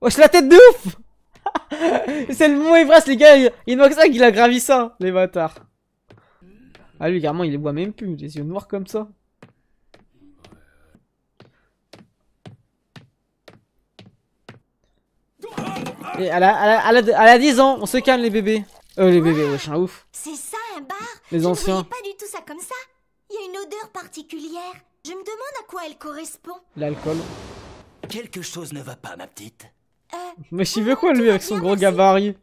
Wesh, la tête de ouf. C'est le mot ivresse, les gars. Il manque ça qu'il a gravi ça, les bâtards. Ah, lui, carrément, il les voit même plus. Les yeux noirs comme ça. Et elle a 10 ans. On se calme, les bébés. Les bébés, wesh, un ouf. C'est ça, un bar? Les Je anciens. ne voyais pas du tout ça comme ça. Il y a une odeur particulière. Je me demande à quoi elle correspond. L'alcool. Quelque chose ne va pas, ma petite. Mais il veut quoi, lui, avec son gros gabarit?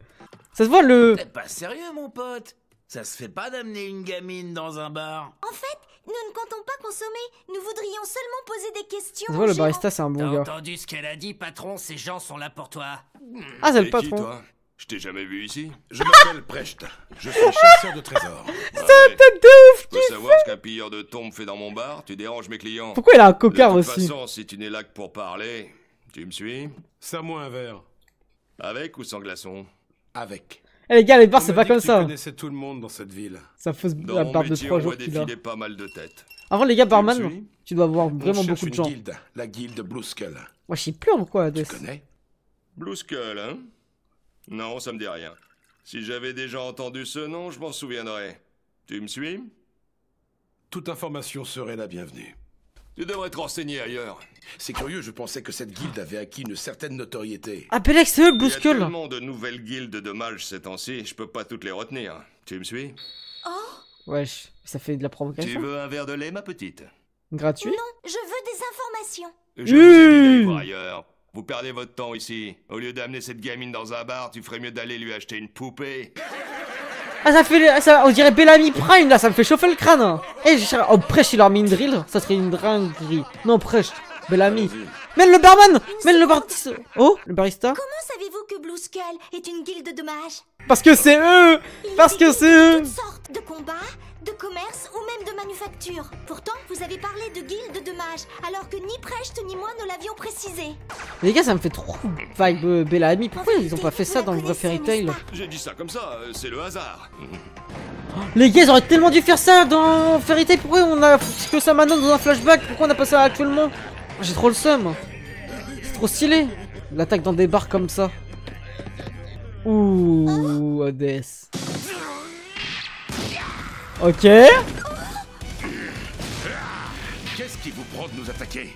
Ça se voit, le... T'es pas sérieux, mon pote? Ça se fait pas d'amener une gamine dans un bar. En fait, nous ne comptons pas consommer. Nous voudrions seulement poser des questions. Ça se voit, le au gérant. barista, c'est un bon T'as gars. entendu ce qu'elle a dit, patron? Ces gens sont là pour toi. Ah, c'est le T'es qui, patron. toi? Je t'ai jamais vu ici. Je m'appelle Precht. Je suis chasseur de trésors. C'est un tête de ouf. Tu veux savoir ce qu'un pilleur de tombes fait dans mon bar? Tu déranges mes clients. Pourquoi il a un cocard De toute aussi? façon, si tu n'es là que pour parler, tu me suis? Serre-moi un verre. Avec ou sans glaçon? Avec. Eh, les gars, les bars, On c'est m'a pas dit comme que tu ça. connaissais tout le monde dans cette ville. Ça fausse Dans la mon barbe de métier, 3 on jours voit qu'il a. défiler pas mal de têtes. Avant, les gars, Tu me barman, suis? tu dois avoir On vraiment cherche beaucoup de une gens. guilde, la guilde Blue Skull. Moi, je sais plus en quoi, Hades. Tu connais? Blue Skull, hein? Non, ça me dit rien. Si j'avais déjà entendu ce nom, je m'en souviendrais. Tu me suis? Toute information serait la bienvenue. Tu devrais te renseigner ailleurs. C'est curieux, je pensais que cette guilde avait acquis une certaine notoriété. Ah, Belek, c'est eux, le Blue Il y a Skull. tellement de nouvelles guildes de mages ces temps-ci, je peux pas toutes les retenir. Tu me suis? Wesh, ça fait de la Tu provocation. veux un verre de lait, ma petite? Gratuit. Non, je veux des informations. Je vous ai dit d'aller voir ailleurs. Vous perdez votre temps ici. Au lieu d'amener cette gamine dans un bar, tu ferais mieux d'aller lui acheter une poupée. Ah, ça fait... Ça, on dirait Bellamy Prime, là, ça me fait chauffer le crâne. Eh, oh, Precht, il leur mis une drill. Ça serait une dinguerie. Non, Precht, Bellamy. Mène le barman. Mène le barista. Oh, le barista. Comment savez-vous que Blue Skull est une guilde de mages? Parce que c'est eux. Il Parce y a que des c'est guildes de eux. toutes sortes, de combats, de commerce ou même de manufacture. Pourtant, vous avez parlé de guilde de mages, alors que ni Precht ni moi ne l'avions précisé. Les gars, ça me fait trop vibe Bellamy. Pourquoi En ils ont pas vérité, fait ça vous dans la le vrai Fairy connaissez, Tail? n'est-ce pas? J'ai dit ça comme ça, c'est le hasard. Les gars, ils auraient tellement dû faire ça dans Fairy Tail. Pourquoi on a que ça maintenant dans un flashback? Pourquoi on a pas ça actuellement? J'ai trop le seum. C'est trop stylé. L'attaque dans des bars comme ça. Ouh, Hades. Ok. Qu'est-ce qui vous prend de nous attaquer?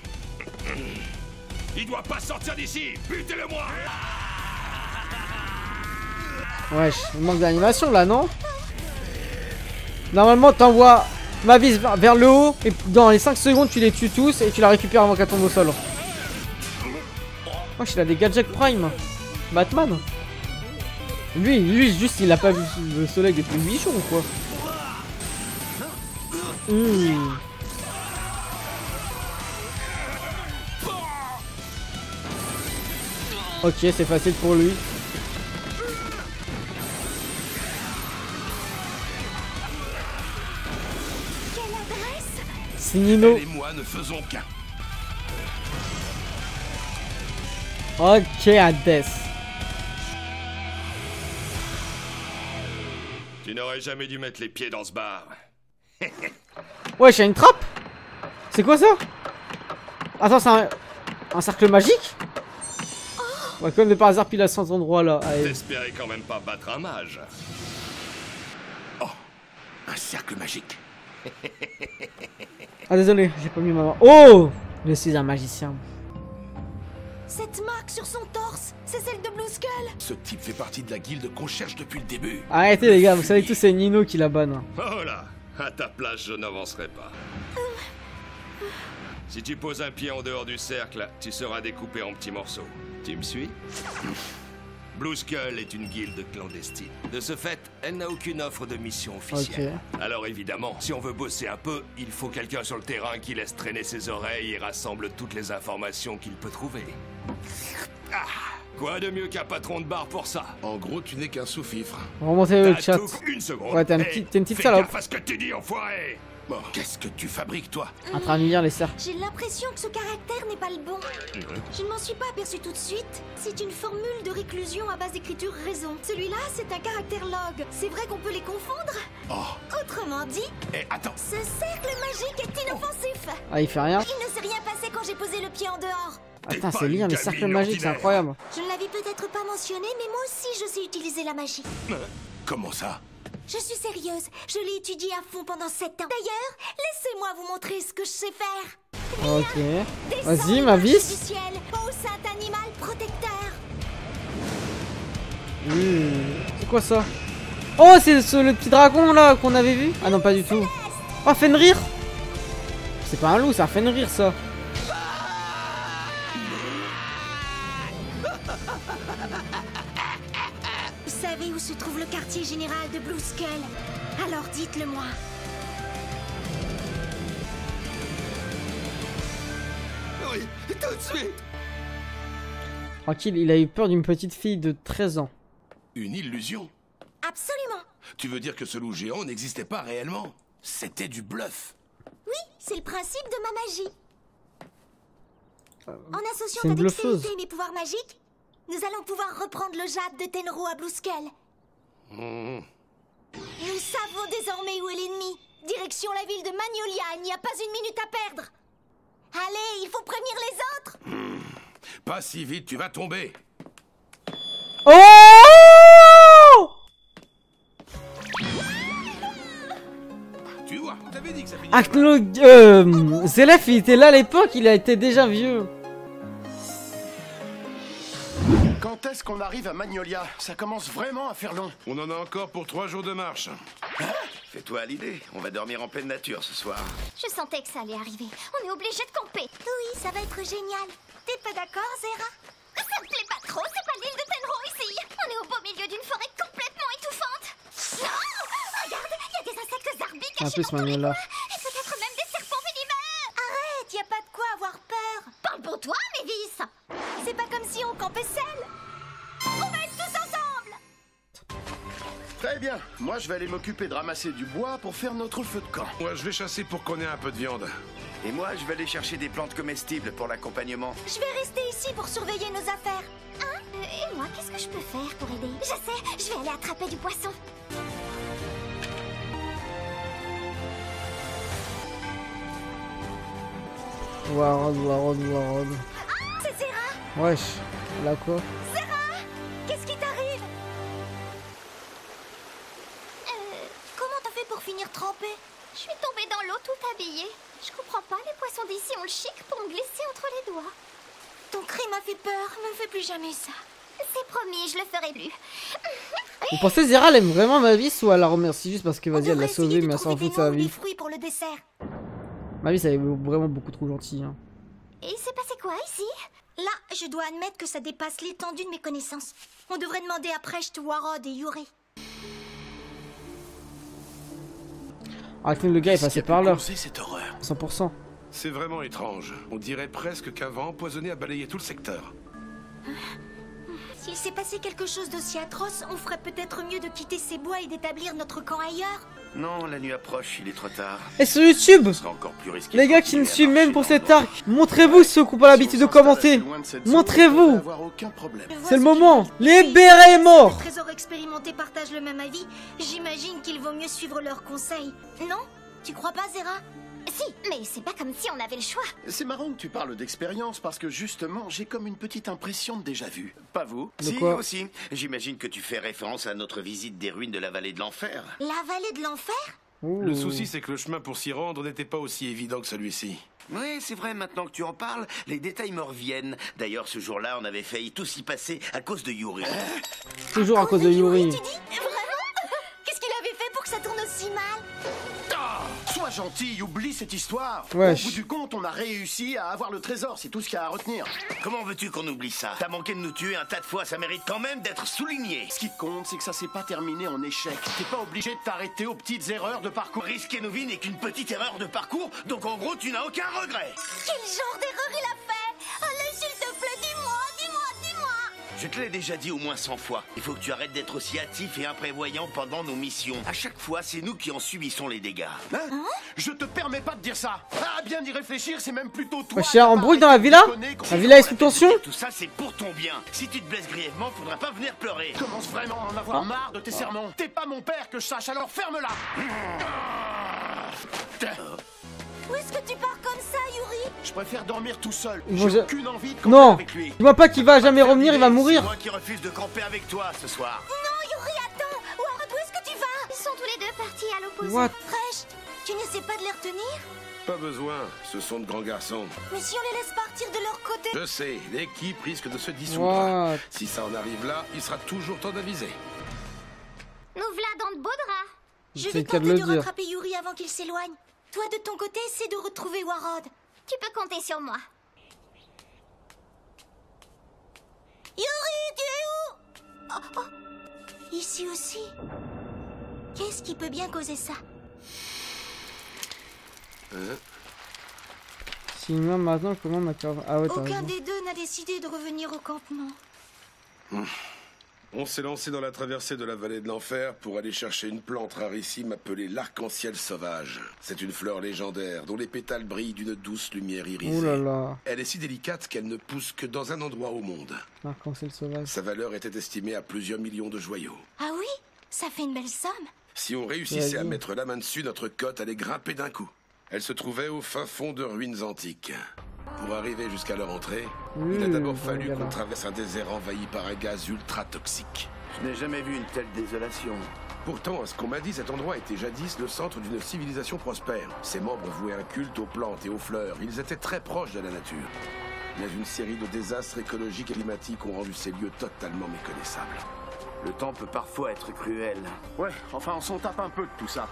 Il doit pas sortir d'ici. Butez-le-moi. Wesh, il manque d'animation là, non? Normalement, t'envoies ma vis vers le haut et dans les 5 secondes, tu les tues tous et tu la récupères avant qu'elle tombe au sol. Wesh, il a des gadgets prime. Batman. Lui, juste, il a pas vu le soleil depuis 8 jours ou quoi? Ok, c'est facile pour lui. C'est Nino. Elle et moi ne faisons qu'un. Ok, Hades. Tu n'aurais jamais dû mettre les pieds dans ce bar. Ouais, j'ai une trappe. C'est quoi ça? Attends, c'est un cercle magique? Ouais, comme de par hasard, pile à cet endroit là. T'espérais quand même pas battre un mage. Oh, un cercle magique. Ah, désolé, j'ai pas mis ma main. Oh! Je suis un magicien. Cette marque sur son torse, c'est celle de Blue Skull. Ce type fait partie de la guilde qu'on cherche depuis le début. Arrêtez les gars, vous savez tous c'est Nino qui la banne. Oh là, à ta place, je n'avancerai pas. Si tu poses un pied en dehors du cercle, tu seras découpé en petits morceaux. Tu me suis? Blue Skull est une guilde clandestine. De ce fait, elle n'a aucune offre de mission officielle. Okay. Alors évidemment, si on veut bosser un peu, il faut quelqu'un sur le terrain qui laisse traîner ses oreilles et rassemble toutes les informations qu'il peut trouver. Ah, quoi de mieux qu'un patron de bar pour ça? En gros, tu n'es qu'un sous-fifre. Remontez le chat. Une seconde. Ouais, t'es une petite salope. Fais gaffe à ce que tu dis, enfoiré. Bon, qu'est-ce que tu fabriques, toi? En train de lire les cercles. J'ai l'impression que ce caractère n'est pas le bon. Je ne m'en suis pas aperçu tout de suite. C'est une formule de réclusion à base d'écriture raison. Celui-là, c'est un caractère log. C'est vrai qu'on peut les confondre? Oh. Autrement dit, attends. ce cercle magique est inoffensif. Ah, il fait rien. Il ne s'est rien passé quand j'ai posé le pied en dehors. Attends, c'est lire les cercles magiques, c'est incroyable. Je ne l'avais peut-être pas mentionné, mais moi aussi je sais utiliser la magie. Comment ça? Je suis sérieuse, je l'ai étudié à fond pendant 7 ans. D'ailleurs, laissez-moi vous montrer ce que je sais faire. Ok. Vas-y, ma vis. Du ciel, ô saint animal protecteur. C'est quoi ça? Oh, c'est le petit dragon là qu'on avait vu? Ah non, pas du tout. Oh, Fenrir. C'est pas un loup, c'est un Fenrir ça. Vous savez où se trouve le quartier général de Blue Skull? Alors dites-le moi. Oui, tout de suite. Tranquille, il a eu peur d'une petite fille de 13 ans. Une illusion? Absolument. Tu veux dire que ce loup géant n'existait pas réellement? C'était du bluff. Oui, c'est le principe de ma magie. En associant c'est une ta dextérité bluffeuse. et mes pouvoirs magiques, nous allons pouvoir reprendre le jade de Tenro à Blue Skull. Nous savons désormais où est l'ennemi. Direction la ville de Magnolia, il n'y a pas une minute à perdre. Allez, il faut prévenir les autres. Pas si vite, tu vas tomber. Oh! Tu vois, on t'avait dit que ça finit. Zélef, il était là à l'époque, il a été déjà vieux. Quand est-ce qu'on arrive à Magnolia? Ça commence vraiment à faire long. On en a encore pour 3 jours de marche. Fais-toi à l'idée, on va dormir en pleine nature ce soir. Je sentais que ça allait arriver. On est obligé de camper. Oui, ça va être génial. T'es pas d'accord, Zera? Ça me plaît pas trop, c'est pas l'île de Tenro ici. On est au beau milieu d'une forêt complètement étouffante. Non! Regarde, il y a des insectes arbus cachés dans tous les coins. Et peut-être même des serpents venimeux. Arrête, y a pas de quoi avoir peur. Parle pour toi, Mévis. C'est pas comme si on campait seul. On va être tous ensemble. Très bien. Moi, je vais aller m'occuper de ramasser du bois pour faire notre feu de camp. Moi, je vais chasser pour qu'on ait un peu de viande. Et moi, je vais aller chercher des plantes comestibles pour l'accompagnement. Je vais rester ici pour surveiller nos affaires. Hein? Et moi, qu'est-ce que je peux faire pour aider? Je sais, je vais aller attraper du poisson. Warod. C'est Zera! Wesh, là quoi? Zera! Qu'est-ce qui t'arrive? Comment t'as fait pour finir trempée? Je suis tombée dans l'eau tout habillée. Je comprends pas, les poissons d'ici ont le chic pour me glisser entre les doigts. Ton cri m'a fait peur, ne fais plus jamais ça. C'est promis, je le ferai plus. Vous pensez Zera elle aime vraiment ma vie ou elle la remercie juste parce que vas-y elle l'a sauvée mais elle s'en fout de sa vie? Des fruits pour le dessert. Ma vie, ça est vraiment beaucoup trop gentil. Hein. Et il s'est passé quoi ici? Là, je dois admettre que ça dépasse l'étendue de mes connaissances. On devrait demander à Precht, Warod et Yuri. Ah, le gars est passé par là. Cette horreur. 100%. C'est vraiment étrange. On dirait presque qu'un vent empoisonné a balayé tout le secteur. S'il s'est passé quelque chose d'aussi atroce, on ferait peut-être mieux de quitter ces bois et d'établir notre camp ailleurs. Non, la nuit approche, il est trop tard. Et sur YouTube, Ce sera encore plus risqué les de gars qui me continuer à suivent même marcher pour dans cet le arc, montrez-vous ceux qui n'ont pas l'habitude de commenter. Montrez-vous. C'est le moment. Les bérets est mort. Les trésors expérimentés partagent le même avis. J'imagine qu'il vaut mieux suivre leurs conseils. Non? Tu crois pas, Zera? Si, mais c'est pas comme si on avait le choix. C'est marrant que tu parles d'expérience parce que justement, j'ai comme une petite impression de déjà vu. Pas vous? De Si, quoi aussi. J'imagine que tu fais référence à notre visite des ruines de la vallée de l'enfer. La vallée de l'enfer? Le souci, c'est que le chemin pour s'y rendre n'était pas aussi évident que celui-ci. Oui, c'est vrai, maintenant que tu en parles, les détails me reviennent. D'ailleurs, ce jour-là, on avait failli tous y passer à cause de Yuri. Toujours à cause de Yuri. Tu dis? Vraiment? Qu'est-ce qu'il avait fait pour que ça tourne aussi mal? Sois gentil, oublie cette histoire. Wesh. Au bout du compte, on a réussi à avoir le trésor, c'est tout ce qu'il y a à retenir. Comment veux-tu qu'on oublie ça? T'as manqué de nous tuer un tas de fois, ça mérite quand même d'être souligné. Ce qui compte, c'est que ça s'est pas terminé en échec. T'es pas obligé de t'arrêter aux petites erreurs de parcours. Risquer nos vies n'est qu'une petite erreur de parcours, donc en gros, tu n'as aucun regret. Quel genre d'erreur il a fait? Allez, s'il te plaît, dis-moi, dis-moi, dis-moi. Je te l'ai déjà dit au moins 100 fois. Il faut que tu arrêtes d'être aussi hâtif et imprévoyant pendant nos missions. À chaque fois, c'est nous qui en subissons les dégâts. Hein? Je te permets pas de dire ça. Ah, bien d'y réfléchir, c'est même plutôt toi. Wesh, y'a un embrouille dans la villa? La villa est sous tension? Tout ça, c'est pour ton bien. Si tu te blesses grièvement, faudra pas venir pleurer. Commence vraiment à en avoir marre de tes sermons. T'es pas mon père que je sache, alors ferme-la. Où est-ce que tu pars comme ça, Yuri? Je préfère dormir tout seul. Ils vont J'ai ja- aucune envie de camper Non. avec lui. Dis-moi pas qu'il va jamais revenir, il va mourir. C'est moi qui refuse de camper avec toi ce soir. Non, Yuri, attends. Warren, où est-ce que tu vas? Ils sont tous les deux partis à l'opposé. What? Fresh, tu n'essaies pas de les retenir? Pas besoin, ce sont de grands garçons. Mais si on les laisse partir de leur côté? Je sais, l'équipe risque de se dissoudre. What? Si ça en arrive là, il sera toujours temps d'aviser. Nous voilà dans de beaux draps. Je C'est vais le cas de tenter le de dire. rattraper Yuri avant qu'il s'éloigne. Toi, de ton côté, essaie de retrouver Warrod. Tu peux compter sur moi. Yuri, tu es où? Oh, oh. Ici aussi. Qu'est-ce qui peut bien causer ça? Sinon, maintenant, comment ma carte. Ah ouais, t'as Aucun raison. des deux n'a décidé de revenir au campement. On s'est lancé dans la traversée de la vallée de l'enfer pour aller chercher une plante rarissime appelée l'arc-en-ciel sauvage. C'est une fleur légendaire dont les pétales brillent d'une douce lumière irisée. Oh là là. Elle est si délicate qu'elle ne pousse que dans un endroit au monde. Arc-en-ciel sauvage. Sa valeur était estimée à plusieurs millions de joyaux. Ah oui? Ça fait une belle somme. Si on réussissait à Vas-y. mettre la main dessus, notre cote allait grimper d'un coup. Elle se trouvait au fin fond de ruines antiques. Pour arriver jusqu'à leur entrée, il a d'abord fallu voilà. qu'on traverse un désert envahi par un gaz ultra toxique. Je n'ai jamais vu une telle désolation. Pourtant, à ce qu'on m'a dit, cet endroit était jadis le centre d'une civilisation prospère. Ses membres vouaient un culte aux plantes et aux fleurs. Ils étaient très proches de la nature. Mais une série de désastres écologiques et climatiques ont rendu ces lieux totalement méconnaissables. Le temps peut parfois être cruel. Ouais, enfin, on s'en tape un peu de tout ça.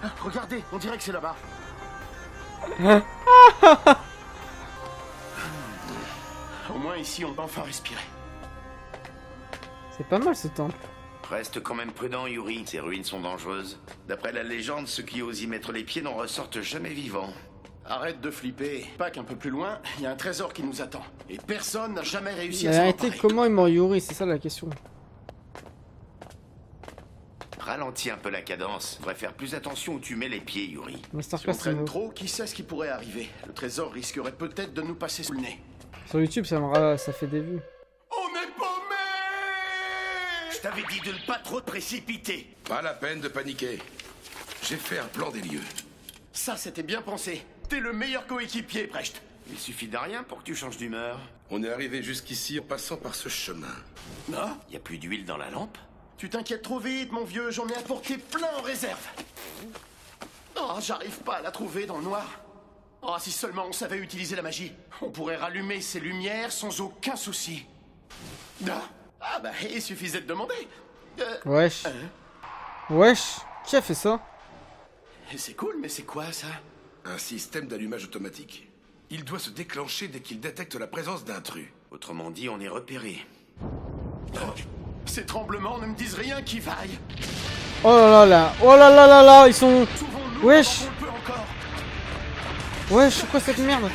Ah, regardez, on dirait que c'est là-bas. Au moins ici, on peut enfin respirer. C'est pas mal ce temple. Reste quand même prudent, Yuri. Ces ruines sont dangereuses. D'après la légende, ceux qui osent y mettre les pieds n'en ressortent jamais vivants. Arrête de flipper. Pack un peu plus loin, il y a un trésor qui nous attend. Et personne n'a jamais réussi La à s'en vérité, emparer. comment est mort Yuri? C'est ça la question. Ralentis un peu la cadence. Faudrait faire plus attention où tu mets les pieds, Yuri. Si on Masterclass traîne Remo. trop, qui sait ce qui pourrait arriver. Le trésor risquerait peut-être de nous passer sous le nez. Sur YouTube, ça fait des vues. On est paumés! Je t'avais dit de ne pas trop te précipiter. Pas la peine de paniquer. J'ai fait un plan des lieux. Ça, c'était bien pensé. T'es le meilleur coéquipier, Precht. Il suffit de rien pour que tu changes d'humeur. On est arrivé jusqu'ici en passant par ce chemin. Ah, Y a plus d'huile dans la lampe? tu t'inquiètes trop vite, mon vieux. J'en ai apporté plein en réserve. Oh, j'arrive pas à la trouver dans le noir. Oh, si seulement on savait utiliser la magie. On pourrait rallumer ces lumières sans aucun souci. Ah bah, il suffisait de demander. Wesh. Wesh. Qui a fait ça? C'est cool, mais c'est quoi, ça? Un système d'allumage automatique. Il doit se déclencher dès qu'il détecte la présence d'intrus. Autrement dit, on est repéré. Ces tremblements ne me disent rien qui vaille. Oh là là là. Oh là là là là. Ils sont... Sauvons-nous Wesh. pendant qu'on le peut encore. Wesh, c'est quoi cette merde?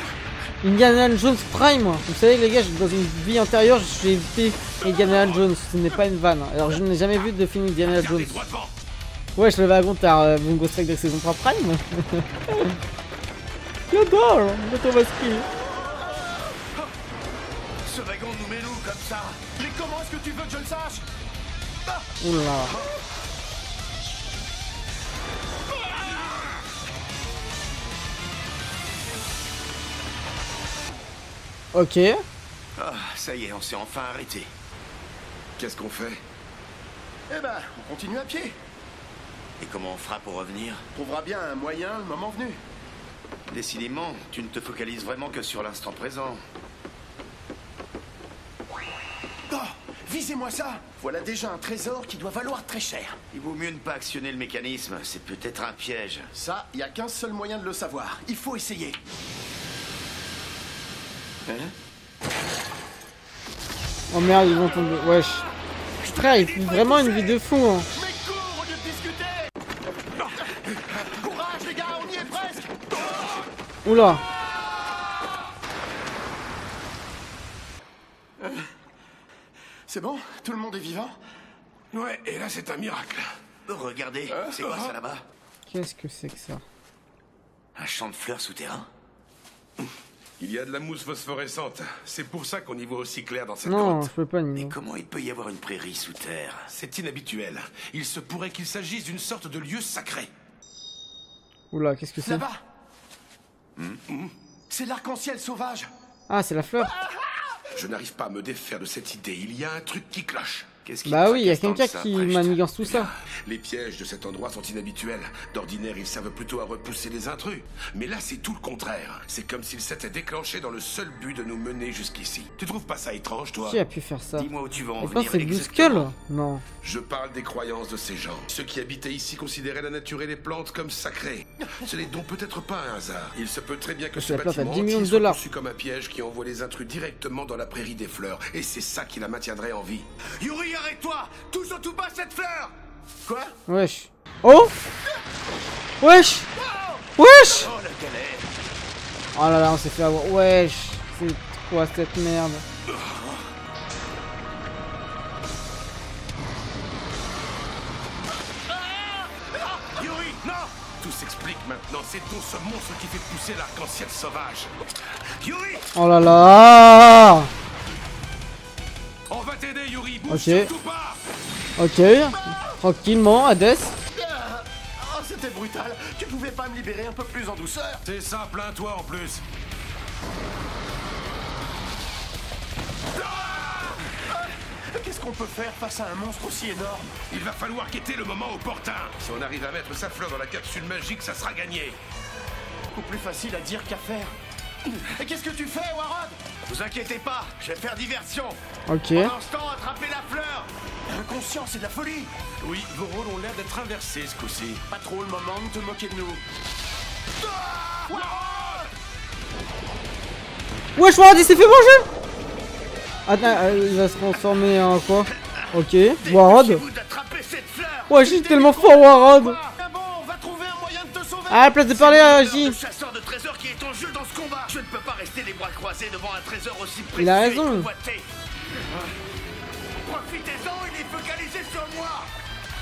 Indiana Jones Prime, moi. Vous savez les gars, dans une vie antérieure, j'ai évité Indiana Jones. Ce n'est pas une vanne. Alors je n'ai jamais vu de film Indiana Jones. Wesh, le wagon, t'as Bungo Strike de saison 3 Prime. J'adore le Tomaski. Ce wagon nous met où comme ça? Mais comment est-ce que tu veux que je le sache? Oula. Ok. Ah, ça y est, on s'est enfin arrêté. Qu'est-ce qu'on fait? Eh ben, on continue à pied. Et comment on fera pour revenir? On trouvera bien un moyen le moment venu. Décidément, tu ne te focalises vraiment que sur l'instant présent. Oh, visez-moi ça. Voilà déjà un trésor qui doit valoir très cher. Il vaut mieux ne pas actionner le mécanisme, c'est peut-être un piège. Ça, il n'y a qu'un seul moyen de le savoir. Il faut essayer. Hein? Oh merde, ils vont tomber. Wesh. Frère, il fait vraiment une vie de fou. Hein. Mais cours au lieu de discuter. Courage les gars, on y est presque. Oula. C'est bon? Tout le monde est vivant? Ouais, et là c'est un miracle. Regardez, c'est quoi ça là-bas? Qu'est-ce que c'est que ça? Un champ de fleurs souterrain? Il y a de la mousse phosphorescente. C'est pour ça qu'on y voit aussi clair dans cette Non, grotte. je peux pas Mais ni. comment il peut y avoir une prairie sous terre? C'est inhabituel. Il se pourrait qu'il s'agisse d'une sorte de lieu sacré. Oula, qu'est-ce que c'est? Là-bas. C'est l'arc-en-ciel sauvage. Ah, c'est la fleur. Je n'arrive pas à me défaire de cette idée. Il y a un truc qui cloche. Qu'est-ce qui Bah te oui, il y a tracasse tant quelqu'un que ça, qui Precht? manigance tout ça. Les pièges de cet endroit sont inhabituels. D'ordinaire, ils servent plutôt à repousser les intrus. Mais là, c'est tout le contraire. C'est comme s'ils s'étaient déclenchés dans le seul but de nous mener jusqu'ici. Tu trouves pas ça étrange, toi? Qui a pu faire ça? Dis-moi où tu veux en Je pense venir que c'est Blue exactement. Skull. Non. Je parle des croyances de ces gens. Ceux qui habitaient ici considéraient la nature et les plantes comme sacrées. Ce n'est donc peut-être pas un hasard. Il se peut très bien que Parce ce que la plante a bâtiment 10 millions de entier soit dollars. conçu comme un piège qui envoie les intrus directement dans la prairie des fleurs. Et c'est ça qui la maintiendrait en vie. Yuri, arrête-toi! Touche en tout bas cette fleur! Quoi? Wesh. Oh! Wesh! Wesh! Oh la galère! Oh là là, on s'est fait avoir. Wesh. C'est quoi cette merde? Yuri, non! Tout s'explique maintenant. C'est donc ce monstre qui fait pousser l'arc-en-ciel sauvage. Yuri! Oh là là! On va t'aider, Yuri. Bouge Ok. surtout pas! Ok. Tranquillement, Hades. Oh, c'était brutal. Tu pouvais pas me libérer un peu plus en douceur? C'est simple, hein, toi en plus. Qu'est-ce qu'on peut faire face à un monstre aussi énorme? Il va falloir guetter le moment opportun. Si on arrive à mettre sa fleur dans la capsule magique, ça sera gagné. Beaucoup plus facile à dire qu'à faire. Et qu'est-ce que tu fais, Warod? Vous inquiétez pas, je vais faire diversion. Ok. Pendant ce temps, attrapez la fleur! Inconscient, c'est de la folie. Oui, vos rôles ont l'air d'être inversés ce coup-ci. Pas trop le moment de te moquer de nous. Wesh, Warad, il s'est fait manger! Attends, il va se transformer en quoi? Ok. Warad. Dépêchez-vous d'attraper cette fleur! Ouais, je suis tellement fort, Warad. Ah bon, on va trouver un moyen de te sauver. À la place de parler à J. Le chasseur de trésors qui est en jeu dans ce combat! Je ne peux pas rester les bras croisés devant un trésor aussi précieux. Il a raison. et convoité. Profitez-en, il est focalisé sur moi!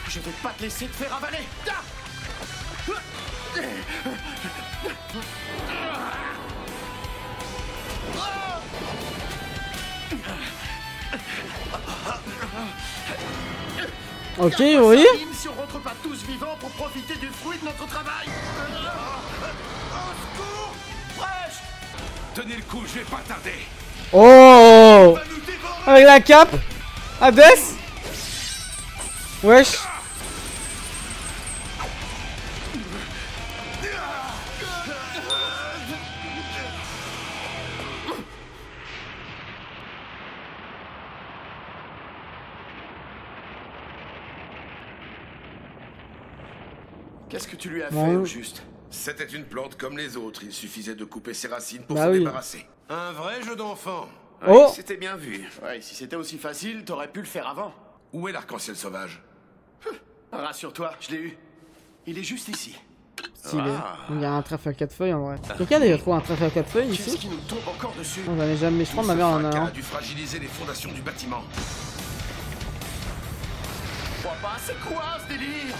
Je vais pas te laisser te faire avaler. Ok, oui. Si on rentre pas tous vivants pour profiter du fruit de notre travail. Au secours! Fresh! Tenez le coup, je vais pas tarder. Oh! Avec la cape. Hades. Wesh. Qu'est-ce que tu lui as Bon. fait au juste? C'était une plante comme les autres. Il suffisait de couper ses racines pour Bah s'en oui. débarrasser. Un vrai jeu d'enfant. Oh! C'était bien vu. Ouais, si c'était aussi facile, t'aurais pu le faire avant. Où est l'arc-en-ciel sauvage? Rassure-toi, je l'ai eu. Il est juste ici. Stylé. Ah. Il y a un trèfle à 4 feuilles en vrai. Quelqu'un a déjà trouvé un trèfle à 4 feuilles Qu'est-ce ici? qui nous tombe encore dessus? On en a jamais. Je crois que ma mère en a Fracas un. a dû fragiliser les fondations du bâtiment. Je crois pas, c'est quoi ce délire?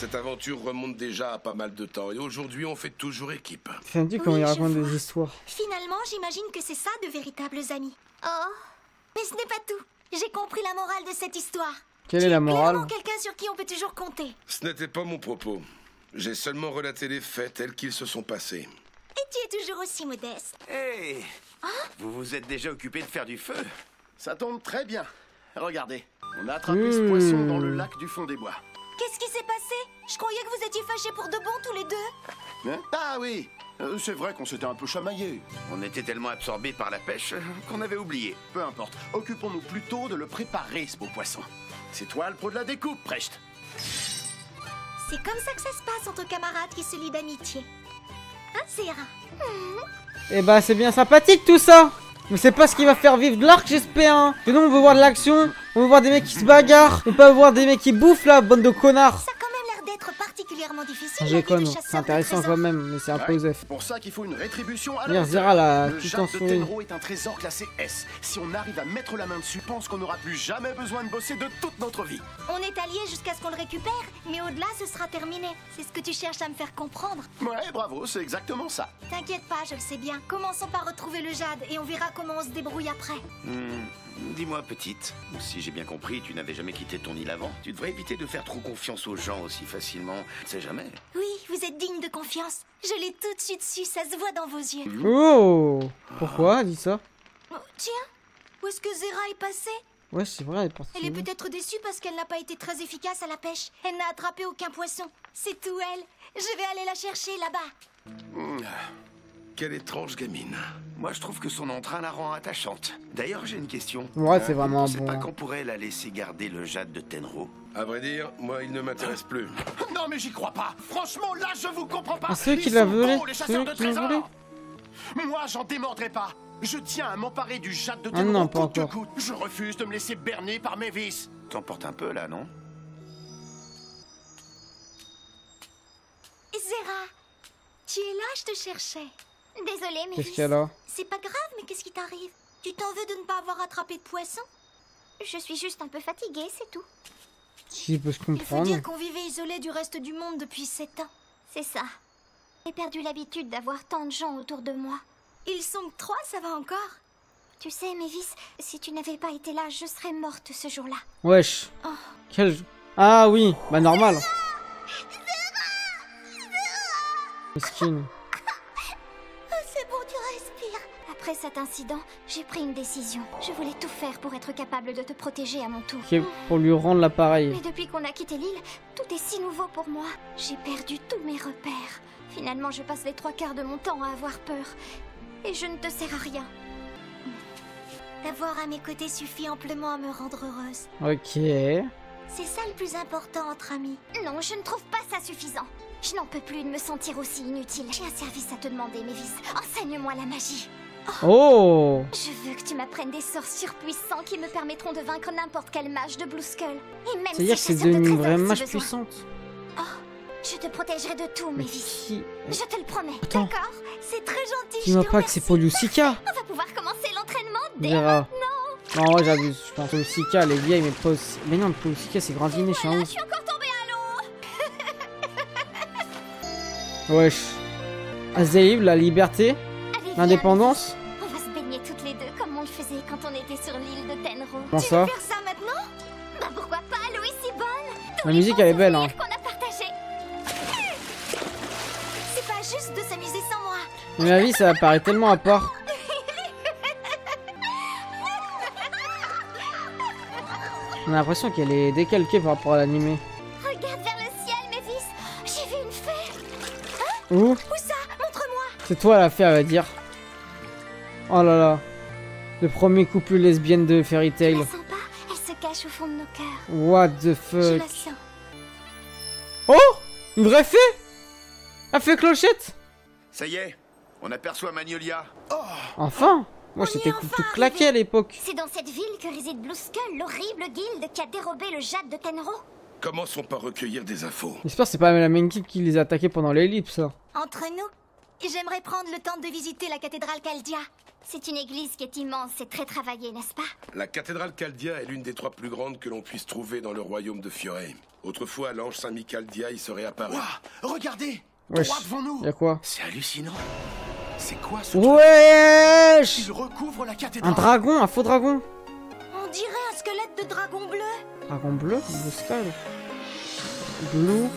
Cette aventure remonte déjà à pas mal de temps et aujourd'hui on fait toujours équipe. C'est un quand il raconte des histoires. Finalement, j'imagine que c'est ça de véritables amis. Oh, mais ce n'est pas tout. J'ai compris la morale de cette histoire. Quelle est la morale? Clairement quelqu'un sur qui on peut toujours compter. Ce n'était pas mon propos. J'ai seulement relaté les faits tels qu'ils se sont passés. Et tu es toujours aussi modeste. Hé Vous vous êtes déjà occupé de faire du feu? Ça tombe très bien. Regardez, on a attrapé ce poisson dans le lac du fond des bois. Qu'est-ce qui s'est passé? Je croyais que vous étiez fâchés pour de bon tous les deux. Hein? Ah oui, c'est vrai qu'on s'était un peu chamaillé. On était tellement absorbés par la pêche qu'on avait oublié. Peu importe, occupons-nous plutôt de le préparer, ce beau poisson. C'est toi le pro de la découpe, Precht. C'est comme ça que ça se passe entre camarades qui se lient d'amitié. Hein, Zera? Eh bah c'est bien sympathique tout ça. Mais c'est pas ce qui va faire vivre de l'arc, j'espère, hein. Que nous on veut voir de l'action, on veut voir des mecs qui se bagarrent, on peut pas voir des mecs qui bouffent là, bande de connards. Ça a quand même l'air d'être particulièrement difficile. J'ai con, c'est intéressant quand même, mais c'est un peu osef. C'est pour ça qu'il faut une rétribution à la Zera là, Le tout jade en de souris. Tenro est un trésor classé S. Si on arrive à mettre la main dessus, je pense qu'on n'aura plus jamais besoin de bosser de toute notre vie. On est alliés jusqu'à ce qu'on le récupère, mais au-delà ce sera terminé. C'est ce que tu cherches à me faire comprendre. Ouais, bravo, c'est exactement ça. T'inquiète pas, je le sais bien. Commençons par retrouver le jade et on verra comment on se débrouille après. Dis-moi, petite, si j'ai bien compris, tu n'avais jamais quitté ton île avant. Tu devrais éviter de faire trop confiance aux gens aussi facilement. Tu sais jamais. Oui, vous êtes digne de confiance. Je l'ai tout de suite su, ça se voit dans vos yeux. Oh, pourquoi dit ça? Oh, tiens, où est-ce que Zera est passée? Ouais, c'est vrai, elle est partie. Elle est peut-être déçue parce qu'elle n'a pas été très efficace à la pêche. Elle n'a attrapé aucun poisson. C'est tout elle. Je vais aller la chercher là-bas. Quelle étrange gamine. Moi, je trouve que son entrain la rend attachante. D'ailleurs, j'ai une question. Ouais, c'est vraiment bon. bon. Pas qu'on pourrait la laisser garder le jade de Tenro? À vrai dire, moi, il ne m'intéresse plus. Non, mais j'y crois pas. Franchement, là, je vous comprends pas. Ah, c'est eux qui Ils la sont volé. gros, les chasseurs de trésors. Moi, j'en démordrai pas. Je tiens à m'emparer du jade de Ah Tenro non, pas coûte que encore. coûte. Je refuse de me laisser berner par mes vices. T'emportes un peu, là, non? Zera, tu es là, je te cherchais. Désolée, mais Qu'est-ce qu'il y a là? C'est pas grave, mais qu'est-ce qui t'arrive? Tu t'en veux de ne pas avoir attrapé de poisson? je suis juste un peu fatiguée, c'est tout. Si, peut se Il faut comprendre. dire qu'on vivait isolé du reste du monde depuis 7 ans. C'est ça. J'ai perdu l'habitude d'avoir tant de gens autour de moi. Ils sont que 3, ça va encore? Tu sais, Mévis, si tu n'avais pas été là, je serais morte ce jour-là. Wesh. Oh. Quel... Ah oui, bah normal. Mesquine. C'est bon, tu respires. Après cet incident, j'ai pris une décision. Je voulais tout faire pour être capable de te protéger à mon tour. Ok, pour lui rendre l'appareil. Mais depuis qu'on a quitté l'île, tout est si nouveau pour moi. J'ai perdu tous mes repères. Finalement, je passe les 3/4 de mon temps à avoir peur. Et je ne te sers à rien. T'avoir à mes côtés suffit amplement à me rendre heureuse. Ok. C'est ça le plus important entre amis. Non, je ne trouve pas ça suffisant. Je n'en peux plus de me sentir aussi inutile. J'ai un service à te demander, Mévis. Enseigne-moi la magie. Oh. Je veux que tu m'apprennes des sorts surpuissants qui me permettront de vaincre n'importe quel mage de Blue Skull. Et même C'est-à-dire que si c'est chasseur de devenu une trésors vraie si mage besoin. puissante. Oh, je te protégerai de tout, Mais Mévis. si... Je te le promets. Attends. D'accord? C'est très gentil, Dis-moi pas que c'est pour Lucika. On va pouvoir commencer l'entraînement dès Vera. maintenant. Non, ouais, j'abuse. Je pense que Lucika, elle est vieille, mais pas aussi... Mais non, pour Lucika, c'est grandiné, je suis un Voilà, ouf. je suis encore tombée à l'eau. Wesh. Azéib, la liberté, Allez, viens, l'indépendance. Mévis. On va se baigner toutes les deux comme on le faisait quand on était sur l'île de Tenro. Comment ça? Faire ça maintenant? Bah pourquoi pas, l'eau est si bonne. Tous La les musique, bons elle est belle, hein. souvenirs qu'on a partagés. C'est pas juste de s'amuser sans moi. Mais la vie, ça paraît tellement à part. On a l'impression qu'elle est décalquée par rapport à l'animé. Regarde vers le ciel, Mévis. J'ai vu une fée. Où? Où ça? Montre-moi. C'est toi la fée, elle va dire. Oh là là. Le premier couple lesbienne de Fairy Tu Tail. la sens pas? Elle se cache au fond de nos cœurs. What the Je fuck. la sens. Oh! Une vraie fée? La fée clochette? Ça y est, on aperçoit Magnolia. Enfin! Moi On y j'étais est tout enfin claqué à l'époque. C'est dans cette ville que réside Blue Skull, l'horrible guilde qui a dérobé le jade de Tenro. Commençons par recueillir des infos. J'espère que c'est pas la même équipe qui les a attaqués pendant l'ellipse, ça. Entre nous, j'aimerais prendre le temps de visiter la cathédrale Caldia. C'est une église qui est immense et très travaillée, n'est-ce pas? La cathédrale Caldia est l'une des 3 plus grandes que l'on puisse trouver dans le royaume de Fiore. Autrefois, l'ange Saint-Micaldia y serait apparu. Ouah, regardez, Wesh, droit devant nous. y'a quoi? C'est hallucinant. C'est quoi ce Wesh! truc? Il recouvre la cathédrale. Un dragon, un faux dragon. On dirait un squelette de dragon bleu. Dragon bleu, blue skull. Blue.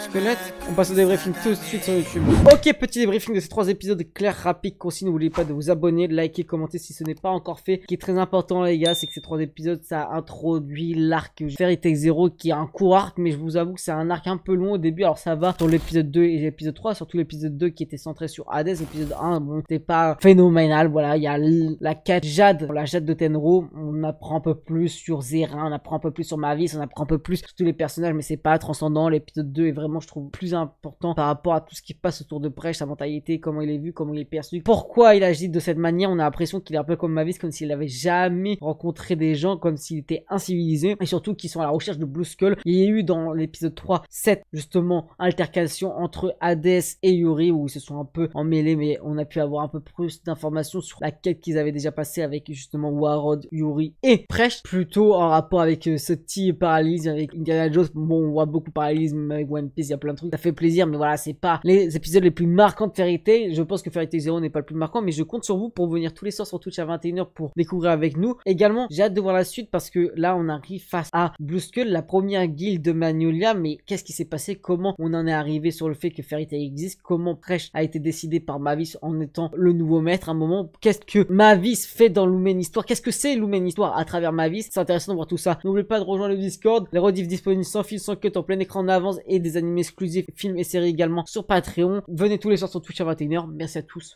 Squelette. On passe au débriefing tout de suite sur YouTube. Ok, petit débriefing de ces 3 épisodes clairs, rapides, concis. N'oubliez pas de vous abonner, de liker, commenter si ce n'est pas encore fait. Ce qui est très important, les gars, c'est que ces 3 épisodes, ça introduit l'arc Fairy Tail Zero, qui est un court arc, mais je vous avoue que c'est un arc un peu long au début. Alors ça va sur l'épisode 2 et l'épisode 3, surtout l'épisode 2 qui était centré sur Hades. L'épisode 1, bon, c'était pas phénoménal. Voilà, il y a la quête Jade, la Jade de Tenro. On apprend un peu plus sur Zera, on apprend un peu plus sur Mavis, on apprend un peu plus sur tous les personnages, mais c'est pas transcendant. L'épisode 2 est vraiment, je trouve, plus important par rapport à tout ce qui passe autour de Presh, sa mentalité, comment il est vu, comment il est perçu, pourquoi il agit de cette manière. On a l'impression qu'il est un peu comme Mavis, comme s'il n'avait jamais rencontré des gens, comme s'il était incivilisé, et surtout qu'ils sont à la recherche de Blue Skull. Il y a eu dans l'épisode 3, 7, justement, altercation entre Hades et Yuri, où ils se sont un peu emmêlés, mais on a pu avoir un peu plus d'informations sur la quête qu'ils avaient déjà passée avec justement Warod, Yuri et Presh, plutôt en rapport avec ce petit paralysme avec Indiana Jones. Bon, on voit beaucoup de paralysme avec One Piece, il y a plein de trucs, ça fait plaisir, mais voilà, c'est pas les épisodes les plus marquants de Fairy Tail. Je pense que Fairy Tail Zero n'est pas le plus marquant, mais je compte sur vous pour venir tous les soirs sur Twitch à 21h pour découvrir avec nous. Également, j'ai hâte de voir la suite parce que là, on arrive face à Blue Skull, la première guilde de Magnolia. Mais qu'est-ce qui s'est passé? Comment on en est arrivé sur le fait que Fairy Tail existe? Comment Presh a été décidé par Mavis en étant le nouveau maître à un moment? Qu'est-ce que Mavis fait dans Lumen Histoire? Qu'est-ce que c'est Lumen Histoire à travers Mavis? C'est intéressant de voir tout ça. N'oubliez pas de rejoindre le Discord, les rediffs disponibles sans fil, sans cut, en plein écran en avance, et des animés exclusifs, films et séries également sur Patreon. Venez tous les soirs sur Twitch à 21h. Merci à tous.